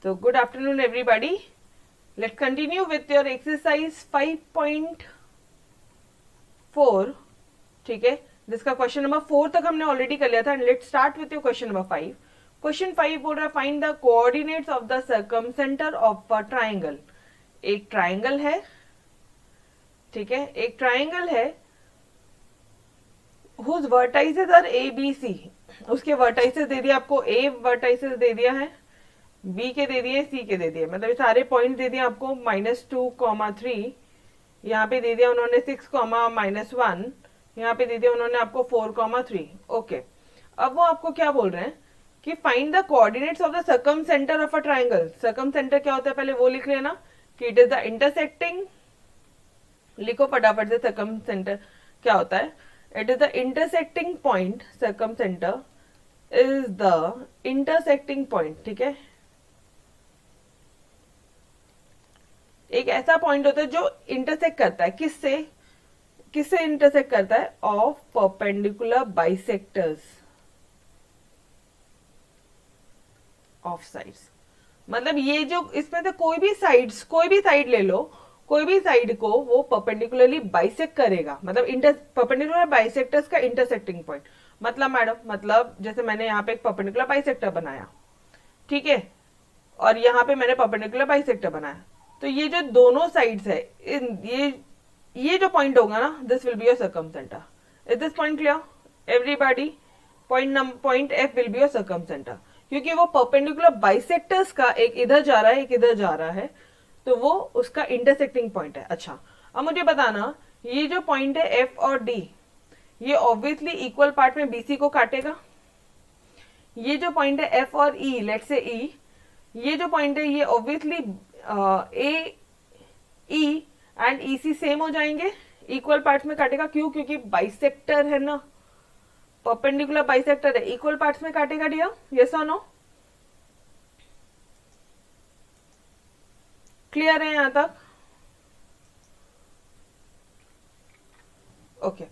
So good afternoon everybody. Let's continue with your exercise 5.4. ठीक है, जिसका क्वेश्चन नंबर 4 तक हमने ऑलरेडी कर लिया था. And let's start with your question number 5. Question 5 बोल रहा है find the coordinates of the circumcenter of a triangle. एक ट्राइंगल है, ठीक है, एक ट्राइंगल है whose vertices are A B C. उसके वर्टाइसेस दे दिया आपको, A वर्टाइसेस दे दिया है, B के दे दिए, C के दे दिए, मतलब ये सारे पॉइंट दे दिए आपको. -2, 3 यहाँ पे दे दिया उन्होंने, 6, -1 यहाँ पे दे दिया उन्होंने आपको 4, 3. ओके, अब वो आपको क्या बोल रहे हैं कि find the coordinates of the circum centre of a triangle. Circum centre क्या होता है पहले वो लिख लेना कि इट इज द इंटरसेक्टिंग. लिखो फटाफट से सर्कम सेंटर क्या होता है. It is the intersecting point. Circumcenter is the intersecting point. ठीक है, एक ऐसा पॉइंट होता है जो इंटरसेक्ट करता है, किससे किससे इंटरसेक्ट करता है, of perpendicular bisectors of sides. मतलब ये जो इसमें से कोई भी साइड ले लो, कोई भी साइड को वो परपेंडिकुलरली बाइसेक्ट करेगा. मतलब परपेंडिकुलर बाइसेक्टर्स का इंटरसेक्टिंग पॉइंट. मतलब मैडम, मतलब जैसे मैंने यहाँ पे एक परपेंडिकुलर बाइसेक्टर बनाया, ठीक है, और यहाँ पे मैंने परपेंडिकुलर बाइसेक्टर बनाया, तो ये जो दोनों साइड्स है, ये जो पॉइंट होगा ना, this will be your circumcenter. Is this point clear everybody? Point F will be your circumcenter, क्योंकि वो परपेंडिकुलर बाइसेक्टर्स का एक इधर जा रहा है, एक इधर जा रहा है, तो वो उसका इंटरसेक्टिंग पॉइंट है. अच्छा, अब मुझे बताना, ये जो पॉइंट है एफ और डी, ये ऑब्वियसली इक्वल पार्ट में बीसी को काटेगा. ये जो पॉइंट है एफ और ई, लेट्स से ई, ये जो पॉइंट है ये obviously A E and E C same हो जाएंगे, इक्वल पार्ट्स में काटेगा. क्यों? क्योंकि बाइसेक्टर है ना, परपेंडिकुलर बाइसेक्टर है, इक्वल पार्ट्स में काटेगा. डियर, यस और नो? क्लियर है यहां तक? ओके,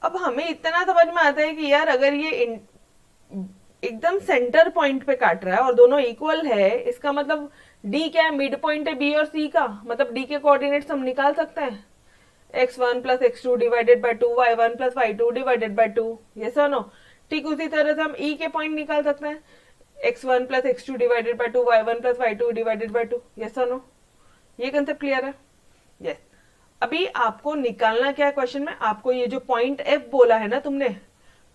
अब हमें इतना समझ में आता है कि यार अगर ये एकदम सेंटर पॉइंट पे काट रहा है और दोनों इक्वल है, इसका मतलब डी क्या है, मिड पॉइंट है बी और सी का. मतलब डी के कोऑर्डिनेट्स हम निकाल सकते हैं, x1 + x2 divided by 2, y1 + y2 divided by 2. Yes और नो? ठीक उसी तरह से हम ई के पॉइंट निकाल सकते हैं, x1 + x2 divided by 2, y1 + y2 divided by 2. Yes और नो? ये कंसेप्ट क्लियर है? यस. अभी आपको निकालना क्या है क्वेश्चन में, आपको ये जो पॉइंट एफ बोला है ना तुमने,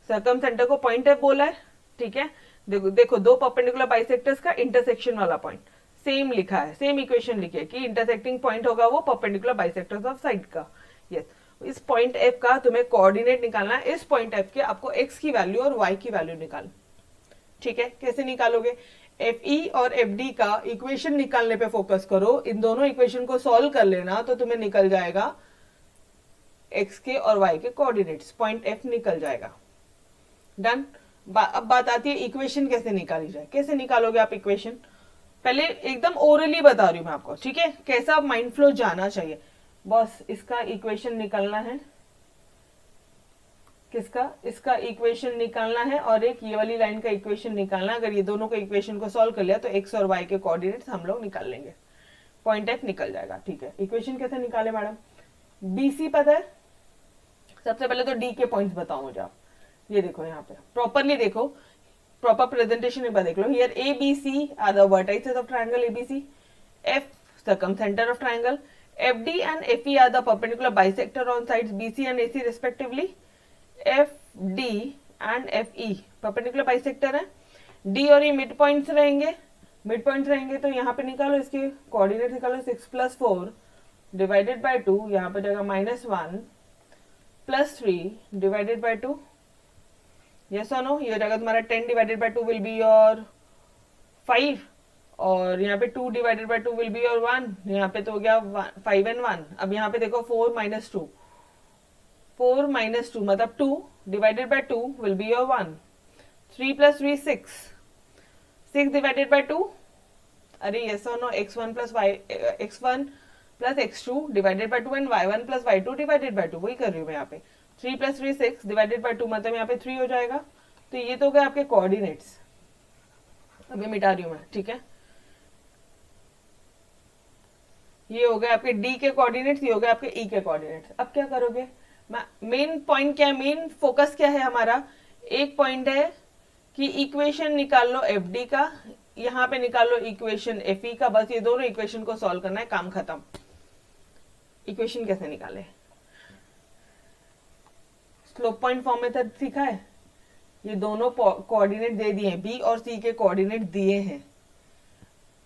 सर्कम सेंटर को पॉइंट एफ बोला है, ठीक है. देखो दो परपेंडिकुलर बाइसेक्टर्स का इंटरसेक्शन वाला पॉइंट सेम लिखा है, सेम इक्वेशन लिखी है कि इंटरसेक्टिंग पॉइंट होगा वो परपेंडिकुलर बाइसेक्टर्स ऑफ साइड का. यस, इस पॉइंट एफ का तुम्हें कोऑर्डिनेट निकालना है. इस पॉइंट एफ के आपको एक्स की वैल्यू और वाई की वैल्यू निकाल. ठीक है, कैसे निकालोगे? एफ ई और एफ डी का इक्वेशन निकालने पे फोकस करो. इन दोनों इक्वेशन को सॉल्व कर लेना तो तुम्हें निकल जाएगा एक्स के और वाई के कोऑर्डिनेट्स. पॉइंट एफ निकल जाएगा. डन. अब बात आती है इक्वेशन कैसे निकाली जाए. कैसे निकालोगे आप इक्वेशन? पहले एकदम ओरली बता रही हूं मैं आपको, ठीक है, कैसा माइंड फ्लो जाना चाहिए. बस इसका इक्वेशन निकालना है. किसका? इसका इक्वेशन निकालना है, और एक ये वाली लाइन का इक्वेशन निकालना है. अगर ये दोनों के इक्वेशन को सॉल्व कर लिया तो एक्स और वाई के कोऑर्डिनेट्स हम लोग निकाल लेंगे. पॉइंट एफ निकल जाएगा. ठीक है, इक्वेशन कैसे निकाले मैडम? बीसी पता है. सबसे पहले तो डी के पॉइंट्स बताओ मुझे आप. ये देखो यहाँ पे प्रॉपरली देखो, प्रॉपर प्रेजेंटेशन एक बार देख लो. Here A B C are the vertices of triangle ABC. F circumcenter of triangle. FD and FE are the perpendicular bisector on sides BC and AC respectively. FD and FE perpendicular bisector है. D और E mid points रहेंगे. Mid points रहेंगे तो यहाँ पे निकालो, इसके coordinate निकालो. 6 + 4 डिवाइडेड बाय 2, यहाँ पे जाएगा -1 + 3 डिवाइडेड बाय 2. यस और नो? ये हो जाएगा तुम्हारा 10 divided by 2 will be your 5, और यहाँ पे 2 divided by 2 will be your 1. यहाँ पे तो हो गया 5 and 1. अब यहाँ पे देखो 4 - 2, 4 - 2 मतलब 2 divided by 2 will be your 1. 3 + 3 6, 6 divided by 2. अरे यस और no? x1 + x2 divided by 2 and y1 + y2 divided by 2. वही कर रही हूँ मैं यहाँ पे. 3 + 3 6 डिवाइडेड बाय 2 मतलब यहाँ पे 3 हो जाएगा. तो ये तो गए आपके कोऑर्डिनेट्स. अभी मिटा रही हूँ मैं, ठीक है. ये हो गए आपके डी के कोऑर्डिनेट्स, ये हो गए आपके ई के कोऑर्डिनेट्स। अब क्या करोगे, मेन पॉइंट क्या है, मेन फोकस क्या है हमारा, एक पॉइंट है कि इक्वेशन निकाल लो एफ डी का, यहाँ पे निकाल लो इक्वेशन एफ ई का, बस ये दोनों इक्वेशन को सॉल्व करना है, काम खत्म। इक्वेशन कैसे निकाले, स्लोप पॉइंट फॉर्म मेथड सीखा है, ये दोनों कोऑर्डिनेट दे दिए हैं, बी और सी के कोऑर्डिनेट दिए हैं,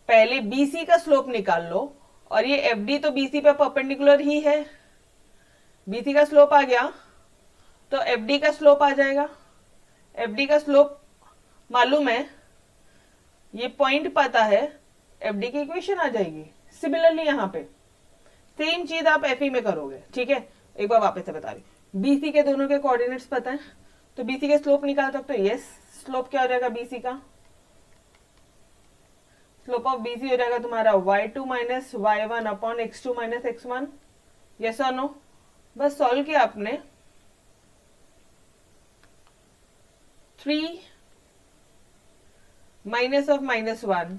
पहले बीसी का स्लोप निकाल लो, और ये एफ डी तो बीसी पे परपेंडिकुलर ही है, बीसी का स्लोप आ गया तो एफ डी का स्लोप आ जाएगा, एफ डी का स्लोप मालूम है, ये पॉइंट पता है, एफ डी की इक्वेशन आ जाएगी। सिमिलरली यहाँ पे सेम चीज आप एफ ई में करोगे, ठीक है। एक बार वापस से बता रही, बीसी के दोनों के कोऑर्डिनेट्स पता है, तो बीसी के स्लोप निकाल सकते हो, यस। स्लोप क्या हो जाएगा बीसी का, स्लोप ऑफ बीसी हो जाएगा तुम्हारा y2 minus y1 upon x2 minus x1, yes और नो। बस सॉल्व किया आपने, 3 माइनस ऑफ -1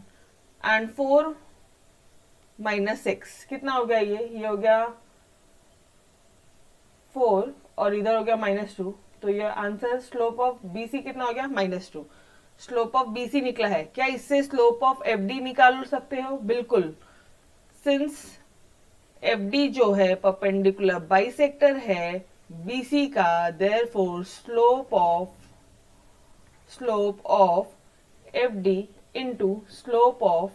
एंड 4 माइनस 6, कितना हो गया, ये हो गया 4 और इधर हो गया -2, तो ये आंसर स्लोप ऑफ बीसी कितना हो गया -2। स्लोप ऑफ बीसी निकला है, क्या इससे स्लोप ऑफ एफडी निकाल सकते हो, बिल्कुल, सिंस एफडी जो है परपेंडिकुलर बाइसेक्टर है बीसी का, therefore slope of FD into slope of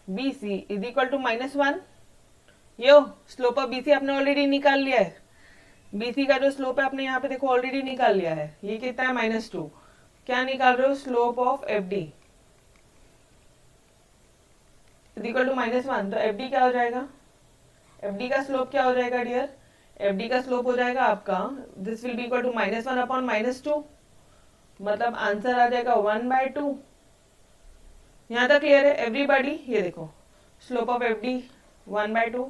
BC is equal to -1। यो स्लोप ऑफ बीसी आपने ऑलरेडी निकाल लिया है, बीसी का जो स्लोप है आपने यहाँ पे देखो ऑलरेडी निकाल लिया है, ये कितना है -2, क्या निकाल रहे हो, slope of F D equal to -1, तो एफ डी क्या हो जाएगा, एफ डी का स्लोप क्या हो जाएगा डियर, एफ डी का स्लोप हो जाएगा आपका, this will be equal to -1 upon -2, मतलब आंसर आ जाएगा 1/2। यहाँ तक क्लियर है एवरीबॉडी, ये देखो slope of F D 1/2,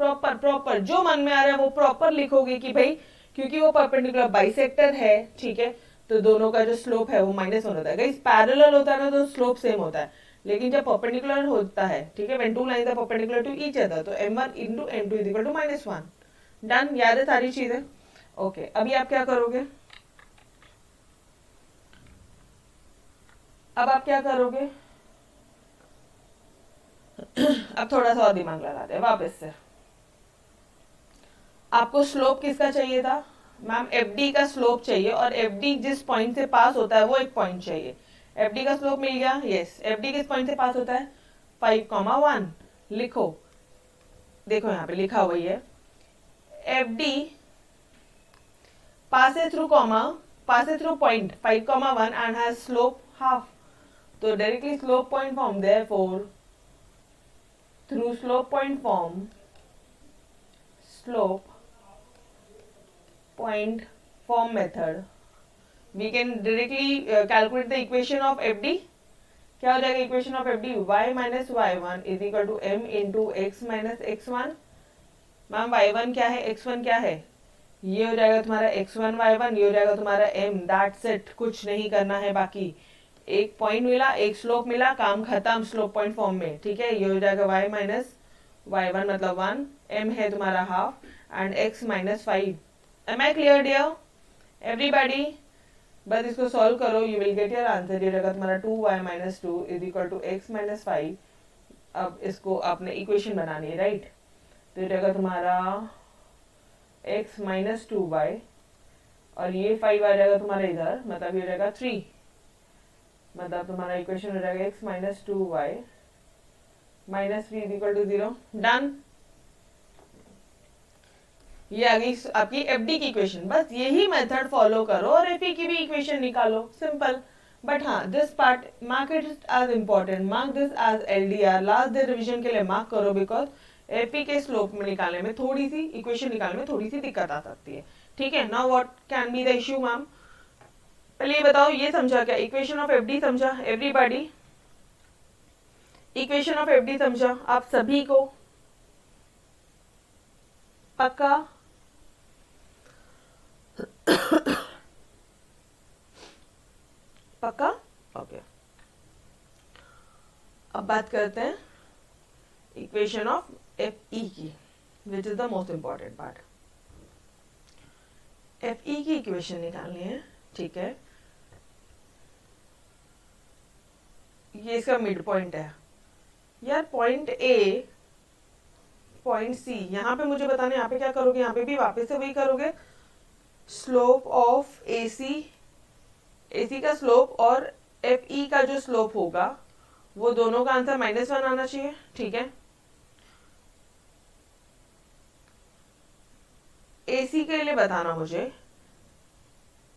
proper जो मन में आ रहा है वो प्रॉपर लिखोगे कि भाई क्योंकि वो परपेंडिकुलर बाइसेक्टर है, ठीक है, तो दोनों का जो स्लोप है वो -1 होता है। इस पैरेलल होता है ना तो स्लोप सेम होता है, लेकिन जब परपेंडिकुलर होता है, ठीक है, when two lines are perpendicular to each other, तो m1 into m2 is equal to -1। Done, याद है सारी चीजें, ओके। अभी आप क्या करोगे, अब थोड़ा सा और दिमाग लगाते हैं वापस से। आपको स्लोप किसका चाहिए था मैम, एफडी का स्लोप चाहिए, और एफडी जिस पॉइंट से पास होता है वो एक पॉइंट चाहिए। एफडी का स्लोप मिल गया, यस। एफडी किस पॉइंट से पास होता है, 5,1। लिखो, देखो यहाँ पे लिखा हुआ है, FD passes through point 5,1 and has slope half, तो directly slope point form, therefore through slope point form method we can directly calculate the equation of FD। क्या हो जाएगा equation of FD, y minus y1 is equal to m into x minus x1। Ma'am y1 क्या है, x1 क्या है, ये हो जाएगा तुम्हारा x1 y1, ये हो जाएगा तुम्हारा m, दैट्स इट, कुछ नहीं करना है बाकी। एक पॉइंट मिला, एक स्लोप मिला, काम खत्म स्लोप पॉइंट फॉर्म में, ठीक है। ये हो जाएगा y माइनस y1 मतलब 1, m है तुम्हारा half and x minus 5। Am I clear dear everybody, बस इसको सॉल्व करो, you will get your answer. ये रहेगा तुम्हारा 2y minus 2 is equal to x minus 5। अब इसको आपने इक्वेशन बनानी है, राइट, तो ये रहेगा तुम्हारा x माइनस 2y और ये 5 आ जाएगा तुम्हारा इधर, मतलब ये रहेगा 3, मतलब तुम्हारा इक्वेशन हो जाएगा x minus 2y minus 3 is equal to 0। Done, ये आ गई आपकी एफडी की इक्वेशन। बस यही मेथड फॉलो करो और एफई की भी इक्वेशन निकालो, सिंपल। बट हाँ, this part mark it as important, mark this as LDR, last day revision के लिए मार्क करो, बिकॉज एफई के स्लोप में निकालने में थोड़ी सी, इक्वेशन निकालने में थोड़ी सी दिक्कत आ सकती है, ठीक है। Now what can be the issue ma'am, पहले ये बताओ, ये समझा क्या, इक्वेशन ऑफ एफडी समझा एवरीबॉडी, इक्वेशन ऑफ एफडी समझा आप सभी को, पक्का? पक्का, ओके। अब बात करते हैं इक्वेशन ऑफ एफ ई की, which is the most important part. F E की इक्वेशन निकालनी है, ठीक है। ये इसका मिड पॉइंट है यार, पॉइंट ए पॉइंट सी। यहाँ पे मुझे बताना, यहाँ पे क्या करोगे, यहाँ पे भी वापस से वही करोगे, स्लोप ऑफ ए सी का स्लोप और एफ ई का जो स्लोप होगा वो दोनों का आंसर -1 आना चाहिए, ठीक है। ए सी के लिए बताना मुझे,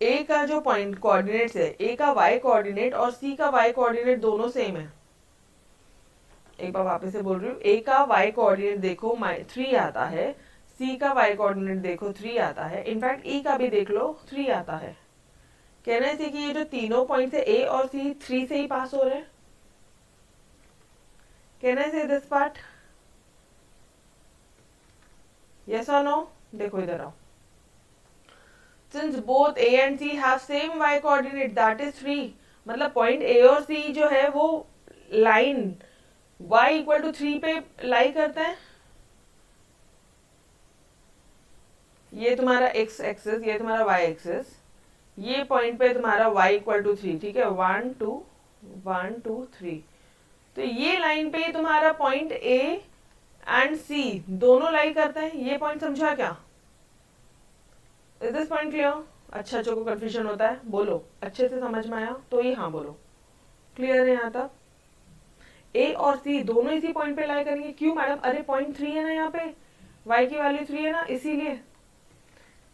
ए का जो पॉइंट कोऑर्डिनेट्स है, ए का वाई कोऑर्डिनेट और सी का वाई कोऑर्डिनेट दोनों सेम है। एक बार वापस से बोल रही हूँ, ए का वाई कोऑर्डिनेट देखो 3 आता है, सी का वाई कोऑर्डिनेट देखो 3 आता है, इनफैक्ट ई का भी देख लो 3 आता है। कहने से कि ये जो तीनों पॉइंट है ए और सी 3 से ही पास हो रहे हैं। कहने से दिस पार्ट, यस और नो? देखो इधर आओ, since both A and C have same Y coordinate that is 3, मतलब पॉइंट ए और सी जो है वो लाइन y इक्वल टू 3 पे लाई करता है। ये तुम्हारा x एक्सिस, ये तुम्हारा y एक्सिस, ये पॉइंट पे तुम्हारा y इक्वल टू 3, ठीक है, 1 2 1 2 3। तो ये लाइन पे तुम्हारा पॉइंट a एंड c दोनों लाई करता है। ये पॉइंट समझा क्या? Is this point clear? अच्छा, अच्छों को कंफ्यूजन होता है, बोलो अच्छे से समझ में आया तो ये हाँ बोलो, क्लियर है यहाँ तक? ए और सी दोनों इसी पॉइंट पे लाई करेंगे। क्यों मैडम? अरे पॉइंट 3 है ना यहाँ पे, y की वैल्यू 3 है ना, इसीलिए,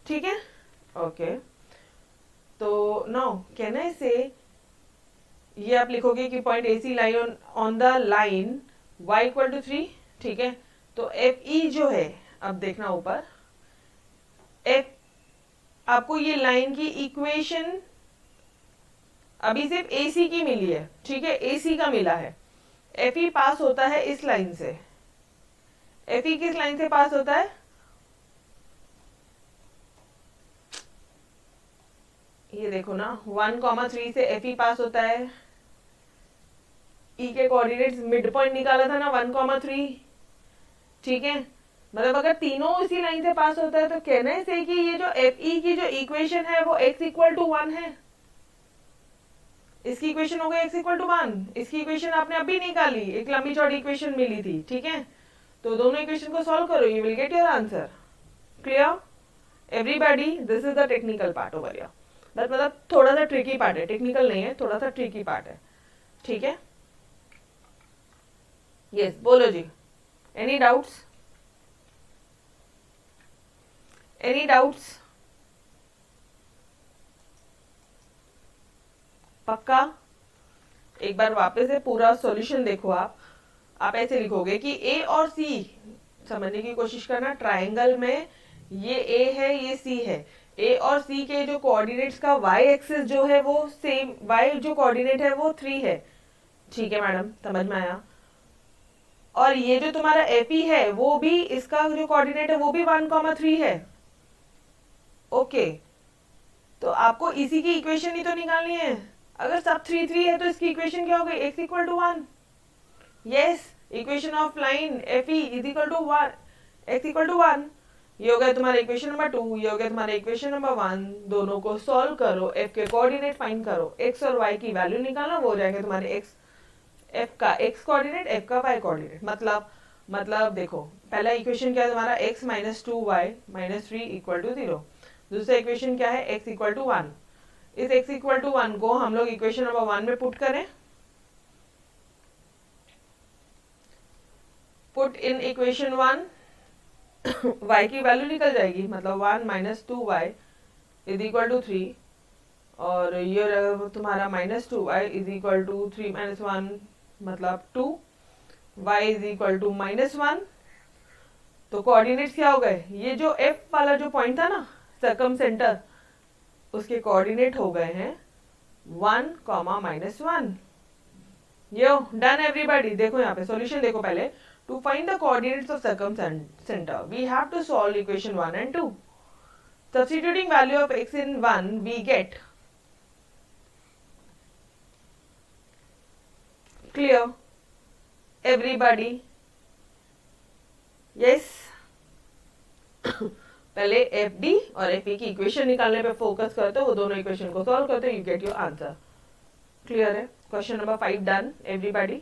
ठीक है, ओके। तो नाउ कैन आई से, ये आप लिखोगे कि point A C lie on the line y equal to 3, ठीक है। तो एफ ई जो है, अब देखना ऊपर, एफ, आपको ये लाइन की इक्वेशन अभी सिर्फ ए सी की मिली है, ठीक है, ए सी का मिला है। एफ ई पास होता है इस लाइन से, एफ ई किस लाइन से पास होता है? ये देखो ना, 1,3 से एफ ई पास होता है। ई के कोऑर्डिनेट्स मिड पॉइंट निकाला था ना 1,3, ठीक है। मतलब अगर तीनों इसी लाइन से पास होता है तो कहने से कि ये जो एफ ई की जो इक्वेशन है वो x इक्वल टू 1 है। इसकी इक्वेशन हो गई x इक्वल टू 1। इसकी इक्वेशन आपने अभी निकाली, एक लंबी चौड़ी इक्वेशन मिली थी, ठीक है। तो दोनों इक्वेशन को सॉल्व करो, you will get your answer. Clear everybody? This is the technical part over here. मतलब थोड़ा सा ट्रिकी पार्ट है, टेक्निकल नहीं है, थोड़ा सा ट्रिकी पार्ट है, ठीक है। यस, बोलो जी, एनी डाउट्स? Any doubts? पक्का? एक बार वापस से पूरा सॉल्यूशन देखो आप ऐसे लिखोगे कि ए और सी समझने की कोशिश करना। ट्रायंगल में ये ए है, ये सी है, ए और सी के जो कोऑर्डिनेट्स का वाई एक्सिस जो है वो सेम, वाई जो कोऑर्डिनेट है वो 3 है, ठीक है मैडम, समझ में आया। और ये जो तुम्हारा एफ ई है वो भी, इसका जो कोऑर्डिनेट है वो भी 1,3 है, ओके। तो आपको इसी की इक्वेशन ही तो निकालनी है। अगर सब 3 3 है तो इसकी इक्वेशन क्या हो गई? x equal to 1। Yes, equation of line F E is equal to 1, x equal to 1। ये हो गया तुम्हारा इक्वेशन नंबर 2, ये हो गया तुम्हारा इक्वेशन नंबर 1। दोनों को सॉल्व करो, f के कोऑर्डिनेट फाइंड करो, x और y की वैल्यू निकालना, वो हो जाएंगे तुम्हारे x, f का x कोऑर्डिनेट, f का y कोऑर्डिनेट। मतलब देखो, पहला इक्वेशन क्या है तुम्हारा? x minus 2y minus 3 equal to 0। दूसरा इक्वेशन क्या है? x equal to 1। इस x इक्वल टू 1 को हम लोग इक्वेशन नंबर 1 में पुट करें, पुट इन इक्वेशन 1, y की वैल्यू निकल जाएगी, मतलब 1 minus 2y is equal to 3, और ये तुम्हारा minus 2y is equal to 3 minus 1 मतलब 2, y is equal to minus 1। तो कोऑर्डिनेट्स क्या हो गए? ये जो f वाला जो पॉइंट था ना, सर्कम सेंटर, उसके कोऑर्डिनेट हो गए हैं 1, -1। Yo done everybody. देखो यहाँ पे सॉल्यूशन देखो पहले। To find the coordinates of circumcentre we have to solve equation 1 and 2। Substituting value of x in 1 we get, clear everybody? Yes पहले एफ डी और एफ ई की equation निकालने पे फोकस करते हो, वो दोनों इक्वेशन को सॉल्व करते हो, you get your answer. Clear है? Question number 5 done everybody?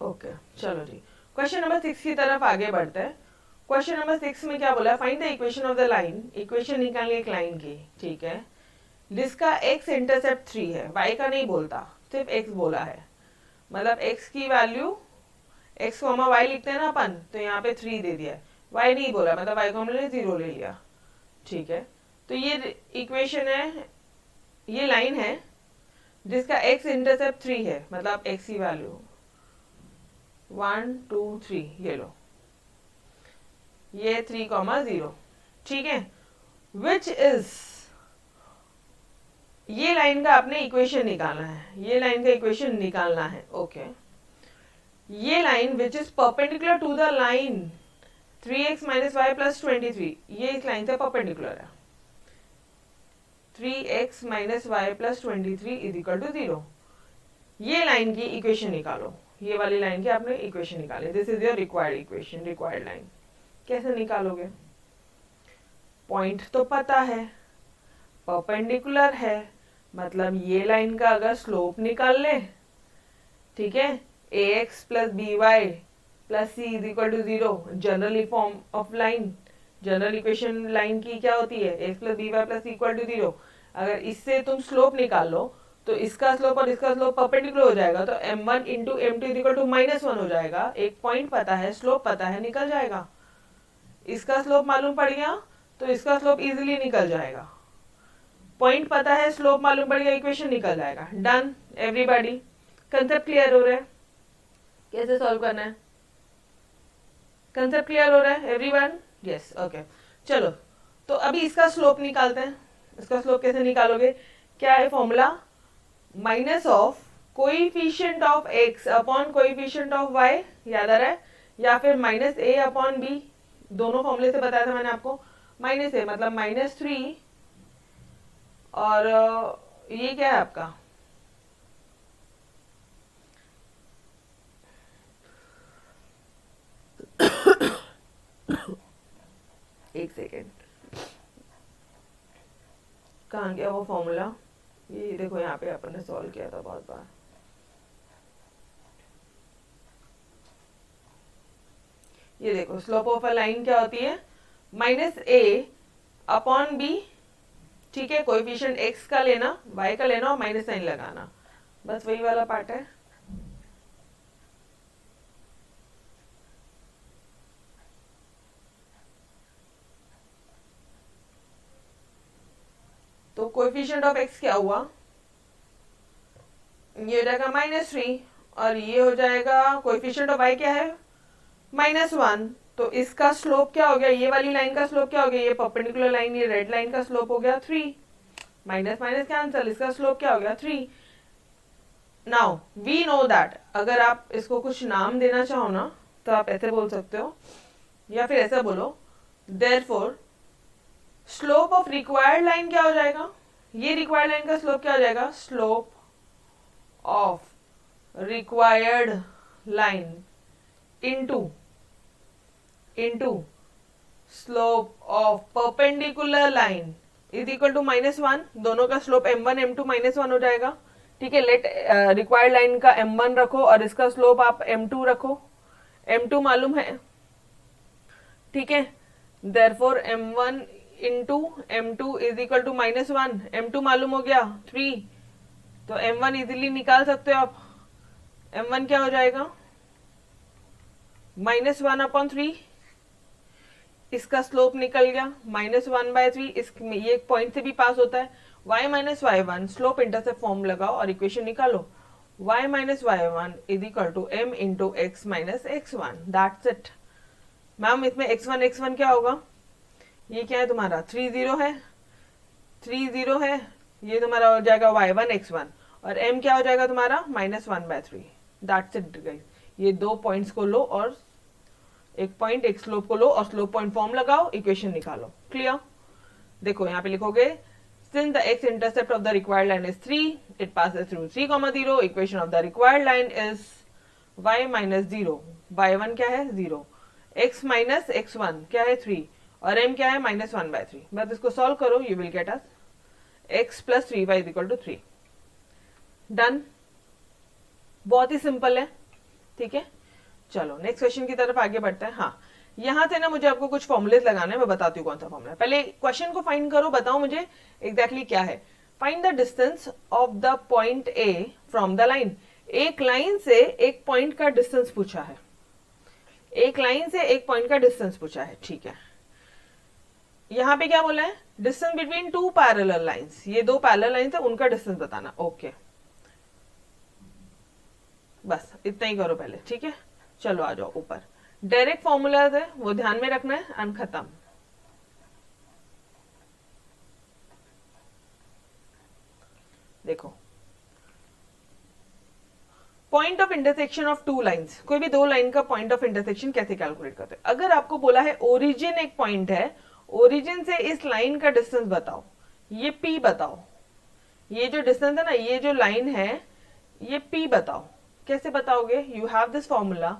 Okay चलो जी, क्वेश्चन नंबर 6 की तरफ आगे बढ़ते हैं। क्वेश्चन नंबर 6 में क्या बोला? Find the equation of the line, equation निकालिए एक लाइन की, ठीक है, जिसका x इंटरसेप्ट 3 है, y का नहीं बोलता, सिर्फ x बोला है, मतलब x की वैल्यू x को y लिखते हैं ना अपन, तो यहाँ पे 3 दे दिया है, y नहीं बोला, मतलब y को हमने 0 ले लिया, ठीक है। तो ये इक्वेशन है, ये लाइन है जिसका x इंटरसेप्ट 3 है, मतलब x की वैल्यू 1 2 3, ये लो, ये 3,0, ठीक है, विच इज, ये लाइन का आपने इक्वेशन निकालना है, ये लाइन का इक्वेशन निकालना है, ओके। ये line which is perpendicular to the line 3x minus y plus 23, ये इस लाइन से परपेंडिकुलर है, 3x minus y plus 23 is equal to 0। ये लाइन की इक्वेशन निकालो, ये वाली लाइन की आपने इक्वेशन निकाली, this is your required equation, required line. कैसे निकालोगे? पॉइंट तो पता है, परपेंडिकुलर है, मतलब ये लाइन का अगर स्लोप निकाल ले, ठीक है, ax plus B Y plus c is equal to 0, general form of line, general equation line की क्या होती है? x plus B Y plus c equal to 0। अगर इससे तुम स्लोप निकाल लो तो इसका स्लोप और इसका स्लोप परपेंडिकुलर हो जाएगा, तो m1 into m2 is equal to -1 हो जाएगा। एक पॉइंट पता है, स्लोप पता है, निकल जाएगा। इसका स्लोप मालूम पड़ गया तो इसका स्लोप इजीली निकल जाएगा। पॉइंट पता है, स्लोप मालूम पड़ गया, इक्वेशन निकल जाएगा। Done everybody? कंसेप्ट क्लियर हो रहा है? कैसे सॉल्व करना है? कंसेप्ट क्लियर हो रहा है एवरीवन? Yes okay. चलो तो अभी इसका स्लोप निकालते हैं। इसका स्लोप कैसे निकालोगे? क्या है formula? Minus of coefficient of x upon coefficient of y, याद आ रहा है? या फिर माइनस a अपॉन b, दोनों फॉर्मूले से बताया था मैंने आपको। माइनस a मतलब -3 और ये क्या है आपका एक सेकेंड, कहाँ गया वो फॉर्मूला? ये देखो यहाँ पे अपन ने सॉल्व किया था बहुत बार। ये देखो स्लोप ऑफ अ लाइन क्या होती है? -a अपॉन b, ठीक है, कोएफिशिएंट x का लेना, y का लेना और माइनस साइन लगाना, बस वही वाला पार्ट है। तो कोएफिशिएंट ऑफ x क्या हुआ? ये हो जाएगा -3 और ये हो जाएगा, कोएफिशिएंट ऑफ y क्या है? -1। तो इसका स्लोप क्या हो गया? ये वाली लाइन का स्लोप क्या हो गया? ये परपेंडिकुलर लाइन, ये रेड लाइन का स्लोप हो गया 3, माइनस माइनस कैंसल, इसका स्लोप क्या हो गया? 3। नाउ वी नो दैट, अगर आप इसको कुछ नाम देना चाहो ना तो आप ऐसे बोल सकते हो, या फिर ऐसा बोलो, therefore slope of required line क्या हो जाएगा? ये रिक्वायर्ड लाइन का स्लोप क्या हो जाएगा? Slope of required line into slope of perpendicular line is equal to -1। दोनों का स्लोप m1 m2 -1 हो जाएगा, ठीक है। लेट रिक्वायर्ड लाइन का m1 रखो और इसका स्लोप आप m2 रखो, m2 मालूम है, ठीक है। Therefore m1 into m2 is equal to -1, m2 मालूम हो गया 3, तो m1 इजीली निकाल सकते हो आप। m1 क्या हो जाएगा? -1 अपॉन 3, इसका स्लोप निकल गया -1/3, इसमें ये एक पॉइंट से भी पास होता है। y minus y1 slope intercept form लगाओ और इक्वेशन निकालो। y minus y1 is equal to m into x minus x1, that's it. Ma'am इसमें x1 क्या होगा? ये क्या है तुम्हारा? 30 है, 30 है, ये तुम्हारा हो जाएगा y1 x1 और m क्या हो जाएगा तुम्हारा? -1/3, दैट्स इट गाइस। ये दो पॉइंट्स को लो और एक पॉइंट एक स्लोप को लो और स्लोप पॉइंट फॉर्म लगाओ, इक्वेशन निकालो। क्लियर? देखो यहाँ पे लिखोगे, since the x intercept of the required line is 3, it passes through 3, 0, equation of the required line is y minus 0, y1 क्या है 0, x माइनस x1 क्या है 3 और m क्या है -1/3। बस इसको सॉल्व करो, you will get as x plus 3y is equal to 3। Done, बहुत ही सिंपल है। ठीक है, चलो नेक्स्ट क्वेश्चन की तरफ आगे बढ़ते हैं। हाँ, यहां से ना मुझे आपको कुछ फॉर्मुलेज लगाने हैं, मैं बताती हूँ कौन सा फॉर्मुला है। पहले क्वेश्चन को फाइंड करो, बताओ मुझे एग्जैक्टली क्या है। Find the distance of the point A from the line. एक लाइन से एक पॉइंट का डिस्टेंस पूछा है, एक लाइन से एक पॉइंट का डिस्टेंस पूछा है। ठीक है, यहां पे क्या बोला है, distance between two parallel lines, ये दो पैरेलल लाइंस है उनका डिस्टेंस बताना। ओके, बस इतना ही करो पहले। ठीक है, चलो आ जाओ ऊपर। डायरेक्ट फॉर्मूलाज है वो ध्यान में रखना है, एंड खत्म। देखो, point of intersection of two lines, कोई भी दो लाइन का पॉइंट ऑफ इंटरसेक्शन कैसे कैलकुलेट करते हैं। अगर आपको बोला है ओरिजिन एक पॉइंट है, ओरिजिन से इस लाइन का डिस्टेंस बताओ, ये P बताओ, ये जो डिस्टेंस है ना, ये जो लाइन है ये P बताओ। कैसे बताओगे, you have this formula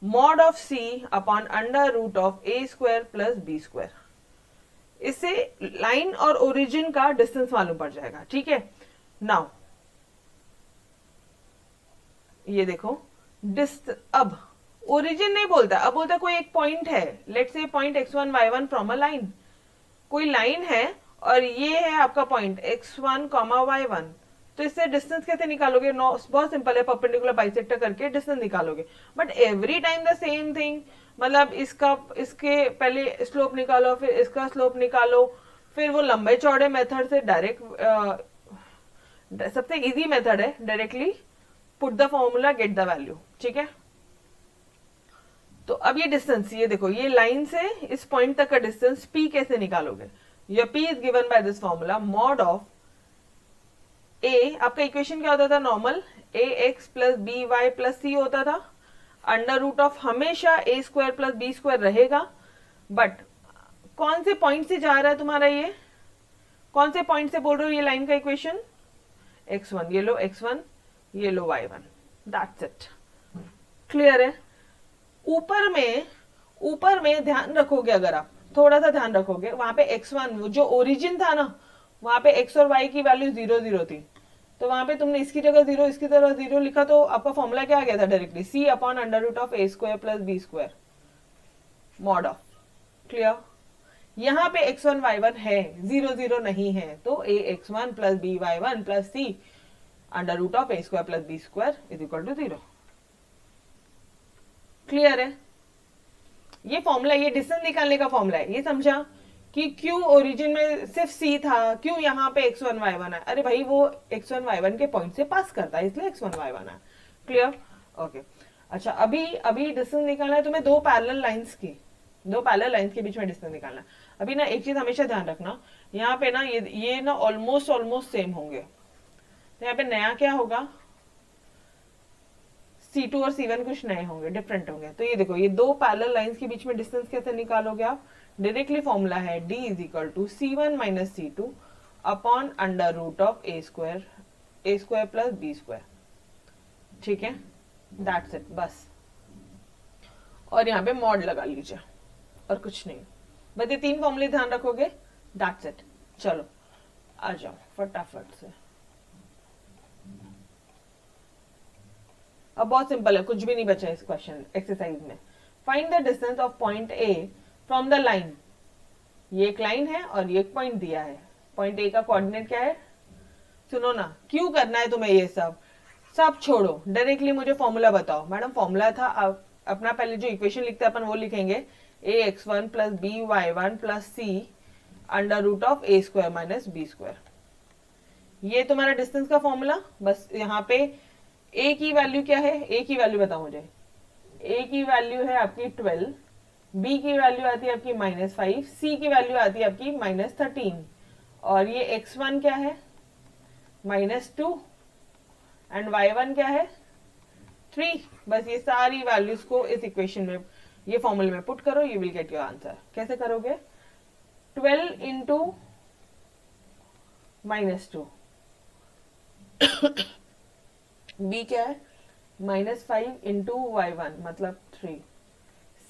mod of C upon under root of A square plus B square. इससे लाइन और ओरिजिन का डिस्टेंस मालूम पड़ जाएगा। ठीक है, नाउ ये देखो, अब ओरिजिन नहीं बोलता, अब बोलता कोई एक पॉइंट है, let's say point x1 y1 from a line. कोई लाइन है और ये है आपका पॉइंट x1 y1, तो इससे डिस्टेंस कैसे निकालोगे। बहुत सिंपल है, परपेंडिकुलर बाइसेक्टर करके डिस्टेंस निकालोगे। But every time the same thing, मतलब इसके पहले स्लोप निकालो, फिर इसका स्लोप निकालो, फिर वो लंबे चौड़े मेथड से डायरेक्ट, सबसे इजी मेथड है directly put the formula get the value. ठीक है, तो अब ये डिस्टेंस, ये देखो, ये लाइन से इस पॉइंट तक का डिस्टेंस P कैसे निकालोगे। ये P is given by this formula mod of A, आपका इक्वेशन क्या होता था normal, ax plus B Y plus C होता था। अंडर रूट ऑफ हमेशा a square plus B square रहेगा, बट कौन से पॉइंट से जा रहा है तुम्हारा, ये कौन से पॉइंट से बोल रहे हो ये लाइन का इक्वेशन, x1, ये लो x1, ये लो y1, दैट्स इट। क्लियर है। ऊपर में ध्यान रखोगे, अगर आप थोड़ा सा ध्यान रखोगे, वहां पे x1 जो ओरिजिन था ना, वहां पे x और y की वैल्यू 0 0 थी, तो वहां पे तुमने इसकी जगह 0 इसकी तरह 0 लिखा, तो आपका फॉर्मूला क्या आ गया था directly, C upon under root of a square plus B square mod of. Clear. यहाँ पे x1 y1 है, 0 0 नहीं है, तो ax1 plus b y1 plus c under root of a square plus B square is equal to 0। Clear है। ये formula, ये distance निकालने का फॉर्मूला है, ये समझा कि क्यों ओरिजिन में सिर्फ C था, क्यों यहाँ पे x1 y1 है। अरे भाई, वो x1 y1 के पॉइंट से पास करता है, इसलिए x1 y1 है। Clear, okay. अच्छा, अभी डिस्टेंस निकालना है तुम्हें दो पैरेलल लाइंस के बीच में डिस्टेंस निकालना है। अभी ना एक चीज हमेशा ध्यान रखना, यहाँ पे ना ये ना ऑलमोस्ट सेम होंगे, तो यहाँ पे नया क्या होगा, C2 और C1 कुछ नए होंगे, डिफरेंट होंगे। तो ये देखो, ये दो पैरेलल लाइंस के बीच में डिस्टेंस कैसे निकालोगे आप, डायरेक्टली फॉर्मूला है D is equal to C1 minus C2 upon under root of a square plus b square. ठीक है, दैट्स इट, बस। और यहाँ पे मॉड लगा लीजिए, और कुछ नहीं, बस ये तीन फॉर्मूले ध्यान रखोगे, दैट्स इट। चलो आ जाओ फटाफट से। अब बहुत सिंपल है, कुछ भी नहीं बचा इस क्वेश्चन एक्सरसाइज में। Find the distance of point A from the line. ये एक लाइन है और ये एक पॉइंट दिया है, पॉइंट A का कोऑर्डिनेट क्या है। सुनो ना, क्यों करना है तुम्हें ये सब छोड़ो, डायरेक्टली मुझे फॉर्मूला बताओ। मैडम फॉर्मूला था, अपना पहले जो इक्वेशन लिखते हैं अपन वो लिखेंगे, ax1 plus b y1 plus c under root of a square minus b square. ये तुम्हारा डिस्टेंस का फॉर्मूला। बस यहाँ पे a की वैल्यू क्या है, a की वैल्यू बताओ मुझे। a की वैल्यू है आपकी 12, b की वैल्यू आती है आपकी -5, c की वैल्यू आती है आपकी -13, और ये x1 क्या है -2 एंड y1 क्या है 3। बस ये सारी वैल्यूज को इस इक्वेशन में, ये फॉर्मूले में पुट करो, you will get your answer. कैसे करोगे, 12 इंटू -2 b क्या है -5 इंटू y1 मतलब 3।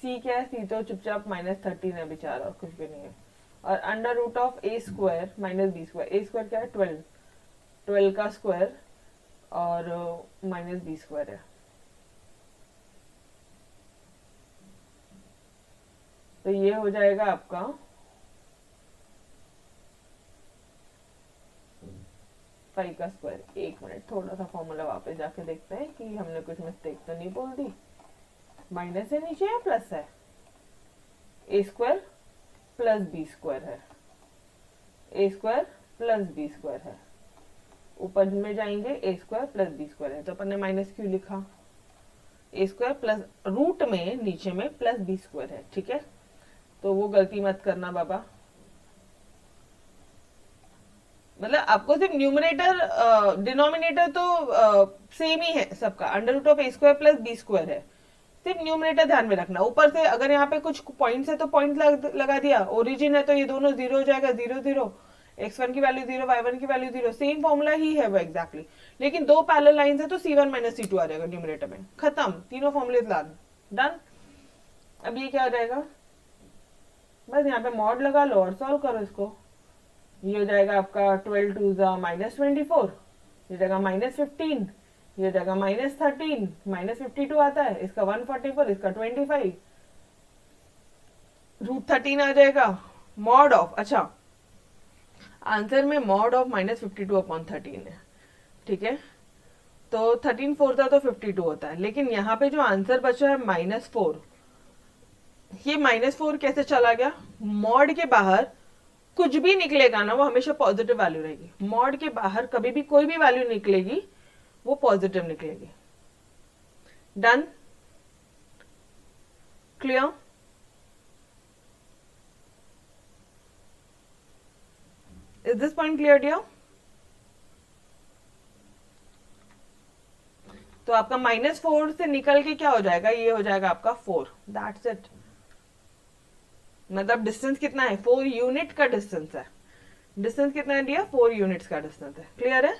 सी क्या है? सी तो चुपचाप -13 है बेचारा, और कुछ भी नहीं है। और under root of a square minus b square, a square क्या है? 12, 12 का स्क्वायर और माइनस बी स्क्वायर है। तो ये हो जाएगा आपका 5 का स्क्वायर। एक मिनट, थोड़ा सा फॉर्मूला वापस जाके देखते हैं कि हमने कुछ मिस्टेक तो नहीं बोल दी। माइनस है नीचे या प्लस है? ए स्क्वायर प्लस बी स्क्वायर है, ए स्क्वायर प्लस बी स्क्वायर है। ऊपर में जाएंगे, ए स्क्वायर प्लस बी स्क्वायर है, तो अपन ने माइनस क्यों लिखा? ए स्क्वायर प्लस रूट में नीचे में प्लस बी स्क्वायर है, ठीक है। तो वो गलती मत करना बाबा, मतलब आपको सिर्फ न्यूमरेटर डिनोमिनेटर तो सेम ही है सबका, under root of A square plus B square है। सिर्फ न्यूमरेटर ध्यान में रखना। ऊपर से अगर यहाँ पे कुछ पॉइंट्स है तो पॉइंट लगा दिया, ओरिजिन है तो ये दोनों 0 हो जाएगा, 0 0, x1 की वैल्यू 0, y1 की वैल्यू 0, सेम फॉर्मूला ही है वो एग्जैक्टली। लेकिन दो पैरेलल लाइंस है तो c1 माइनस c2 आ जाएगा न्यूमरेटर में, खत्म, तीनों फॉर्मूले डन। अब ये क्या हो जाएगा? बस यहाँ पे मॉड लगा लो और सॉल्व करो इसको। ये हो जाएगा आपका 12 टू ज़ा -24, ये जाएगा -15, ये जाएगा -13, -52 आता है, इसका 144, इसका 25, √13 आ जाएगा। मॉड ऑफ, अच्छा आंसर में मॉड ऑफ -52/13 है, ठीक है। तो 13 4 था तो 52 होता है, लेकिन यहाँ पे जो आंसर बचा है -4, ये -4 कैसे चला गया? मॉड के बाहर कुछ भी निकलेगा ना वो हमेशा पॉजिटिव वैल्यू रहेगी। मॉड के बाहर कभी भी कोई भी वैल्यू निकलेगी वो पॉजिटिव निकलेगी। Done, clear? Is this point clear dear? तो आपका -4 से निकल के क्या हो जाएगा? ये हो जाएगा आपका 4, दैट्स इट। मतलब डिस्टेंस कितना है? 4 यूनिट का डिस्टेंस है। डिस्टेंस कितना है डियर? 4 यूनिट्स का डिस्टेंस है। क्लियर है?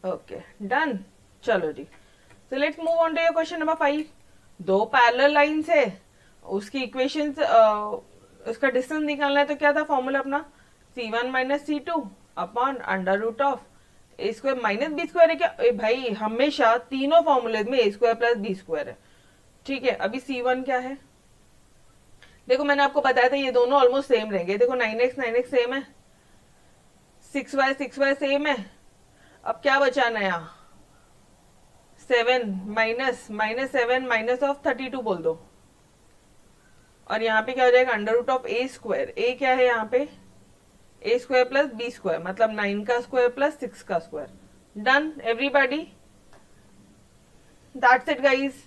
ओके डन, चलो जी। So let's move on to your question number 5। दो पैरेलल लाइंस है, उसकी इक्वेशंस, उसका डिस्टेंस निकालना है, तो क्या था फॉर्मूला अपना? c1 minus c2 upon under root of A square minus b square है क्या? भाई हमेशा तीनों फॉर्मूले में a square plus B square है, ठीक है। अभी c1 क्या है? देखो मैंने आपको बताया था ये दोनों ऑलमोस्ट सेम रहेंगे। देखो 9x सेम है, 6y सेम है। अब क्या बचा नया? 7 -7 माइनस ऑफ 32 बोल दो। और यहाँ पे क्या हो जाएगा? Under root of A square. A क्या है यहाँ पे? A square plus B square, मतलब 9 का स्क्वायर प्लस 6 का square. Done everybody, that's it guys,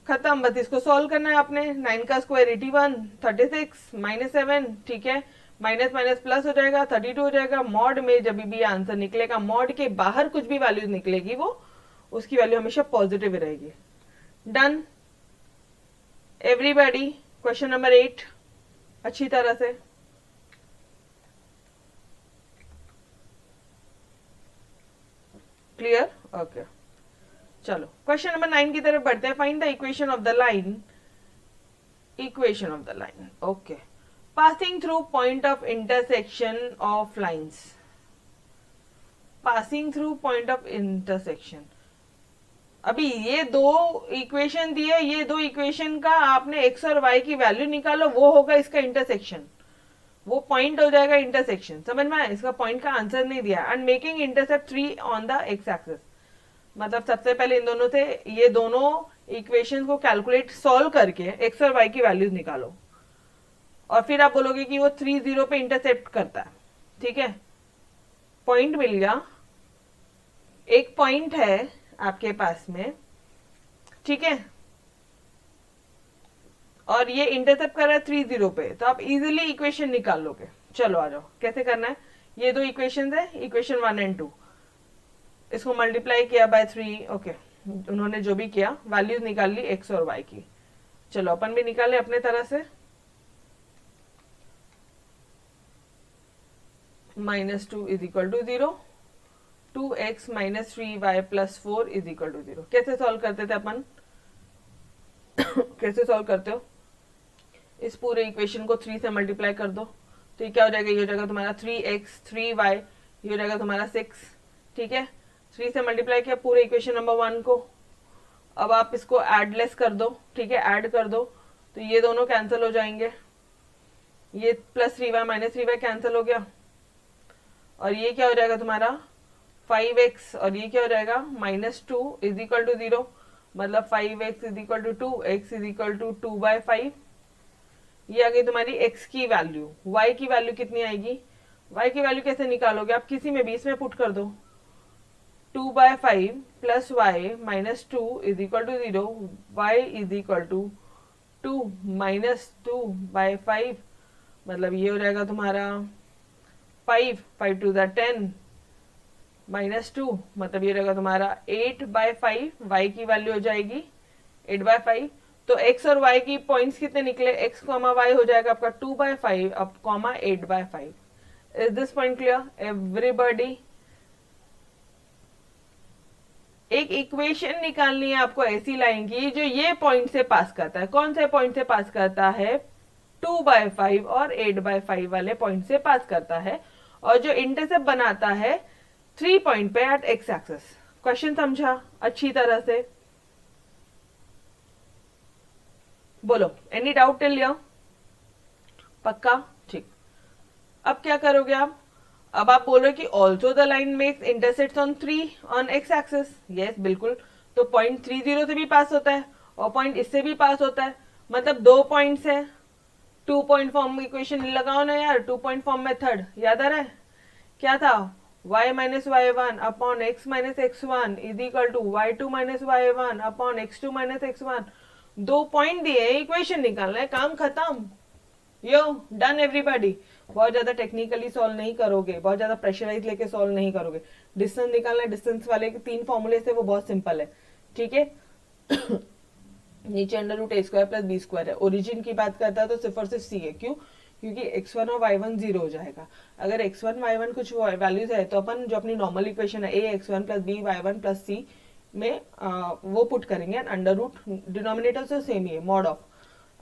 खत्म। बस इसको सॉल्व करना है आपने। 9 का स्क्वायर 81, 36 -7, ठीक है, माइनस माइनस प्लस हो जाएगा, 32 हो जाएगा। मॉड में जब भी आंसर निकलेगा, मॉड के बाहर कुछ भी वैल्यू निकलेगी वो उसकी वैल्यू हमेशा पॉजिटिव रहेगी। डन एवरीबॉडी, क्वेश्चन नंबर 8 अच्छी तरह से क्लियर? ओके चलो क्वेश्चन नंबर 9 की तरफ बढ़ते हैं। Find the equation of the line, equation of the line, okay. Passing through point of intersection of lines, passing through point of intersection. अभी ये दो इक्वेशन दिए, ये दो इक्वेशन का आपने एक्स और वाई की वैल्यू निकालो, वो होगा इसका इंटरसेक्शन, वो पॉइंट हो जाएगा इंटरसेक्शन। समझ में आया? इसका पॉइंट का आंसर नहीं दिया। And making intercept 3 on the x axis, मतलब सबसे पहले इन दोनों से ये दोनों इक्वेशन को कैलकुलेट सॉल्व करके एक्स और वाई की वैल्यूज निकालो, और फिर आप बोलोगे कि वो 3 0 पे इंटरसेप्ट करता है, ठीक है। पॉइंट मिल गया, एक पॉइंट है आपके पास में, ठीक है, और ये इंटरसेप्ट कर रहा है 3 0 पे, तो आप इजीली इक्वेशन निकाल लोगे। चलो आ जाओ, कैसे करना है? ये दो इक्वेशन है, इक्वेशन 1 और 2, इसको मल्टीप्लाई किया बाय 3, ओके। उन्होंने जो भी किया वैल्यूज निकाल ली एक्स और वाई की। चलो अपन भी निकाले अपने तरह से। Minus 2 is equal to 0, 2x minus 3y plus 4 is equal to 0। कैसे सॉल्व करते थे अपन? कैसे सॉल्व करते हो? इस पूरे इक्वेशन को 3 से मल्टीप्लाई कर दो, तो ये क्या हो जाएगा? ये हो जाएगा तुम्हारा 3x 3y, ये हो जाएगा तुम्हारा 6। ठीक है, 3 से मल्टीप्लाई किया पूरे इक्वेशन नंबर 1 को। अब आप इसको एडलेस कर दो, ठीक है, ऐड कर दो, तो ये दोनों कैंसिल हो जाएंगे, ये plus 3y minus 3y cancel हो गया, और ये क्या हो जाएगा तुम्हारा 5x, और ये क्या हो जाएगा माइनस 2 इज इक्वल टू 0, मतलब 5x is equal to 2, x is equal to 2/5। ये आ गई तुम्हारी x की वैल्यू। y की वैल्यू कितनी आएगी? y की वैल्यू कैसे निकालोगे? आप किसी में भी इसमें पुट कर दो, 2/5 plus y minus 2 is equal to 0, y is equal to 2 minus 2/5, मतलब ये हो जाएगा तुम्हारा 5, 5 टू 10 माइनस 2, मतलब ये रहेगा तुम्हारा 8/5। y की वैल्यू हो जाएगी 8/5। तो x और y की पॉइंट्स कितने निकले? x, y हो जाएगा आपका 2/5 अब comma 8/5। Is this point clear everybody? एक इक्वेशन निकालनी है आपको ऐसी लाइन की जो ये पॉइंट से पास करता है। कौन से पॉइंट से पास करता है? 2/5 और 8/5 वाले पॉइंट से पास करता है, और जो इंटरसेप्ट बनाता है 3 पॉइंट पे एट एक्स एक्सिस। क्वेश्चन समझा अच्छी तरह से? बोलो, एनी डाउट टिल हियर? पक्का? ठीक। अब क्या करोगे आप? अब आप बोल रहे हो कि also the line makes intersects on 3 on x axis. Yes, बिल्कुल। तो पॉइंट 30 से भी पास होता है और पॉइंट इससे भी पास होता है, मतलब 2 पॉइंट्स है। 2 पॉइंट फॉर्म इक्वेशन लगाओ ना यार, 2 पॉइंट फॉर्म मेथड याद आ रहा है? क्या था? y minus y one upon x minus x one is equal to y two minus y one upon x two minus x one. 2 point दिए, इक्वेशन निकालना है, काम खत्म। Yo done everybody. बहुत ज्यादा टेक्निकली सॉल्व नहीं करोगे, बहुत ज्यादा प्रेशराइज लेके सॉल्व नहीं करोगे। डिस्टेंस निकालना है, डिस्टेंस वाले के 3 फॉर्मूले से, वो बहुत सिंपल है। ठीक है। नीचे अंडर रूट ए स्क्वायर प्लस बी स्क्वायर है। ओरिजिन की बात करता है तो सिर्फ और सिर्फ सी है। क्यों? क्योंकि x1 और y1 जीरो हो जाएगा। अगर x1 y1 कुछ वैल्यूज है तो अपन जो अपनी नॉर्मल इक्वेशन है a x1 plus b y1 plus c में वो पुट करेंगे, अंडर रूट डिनोमिनेटर से सेम ही है, मॉड ऑफ।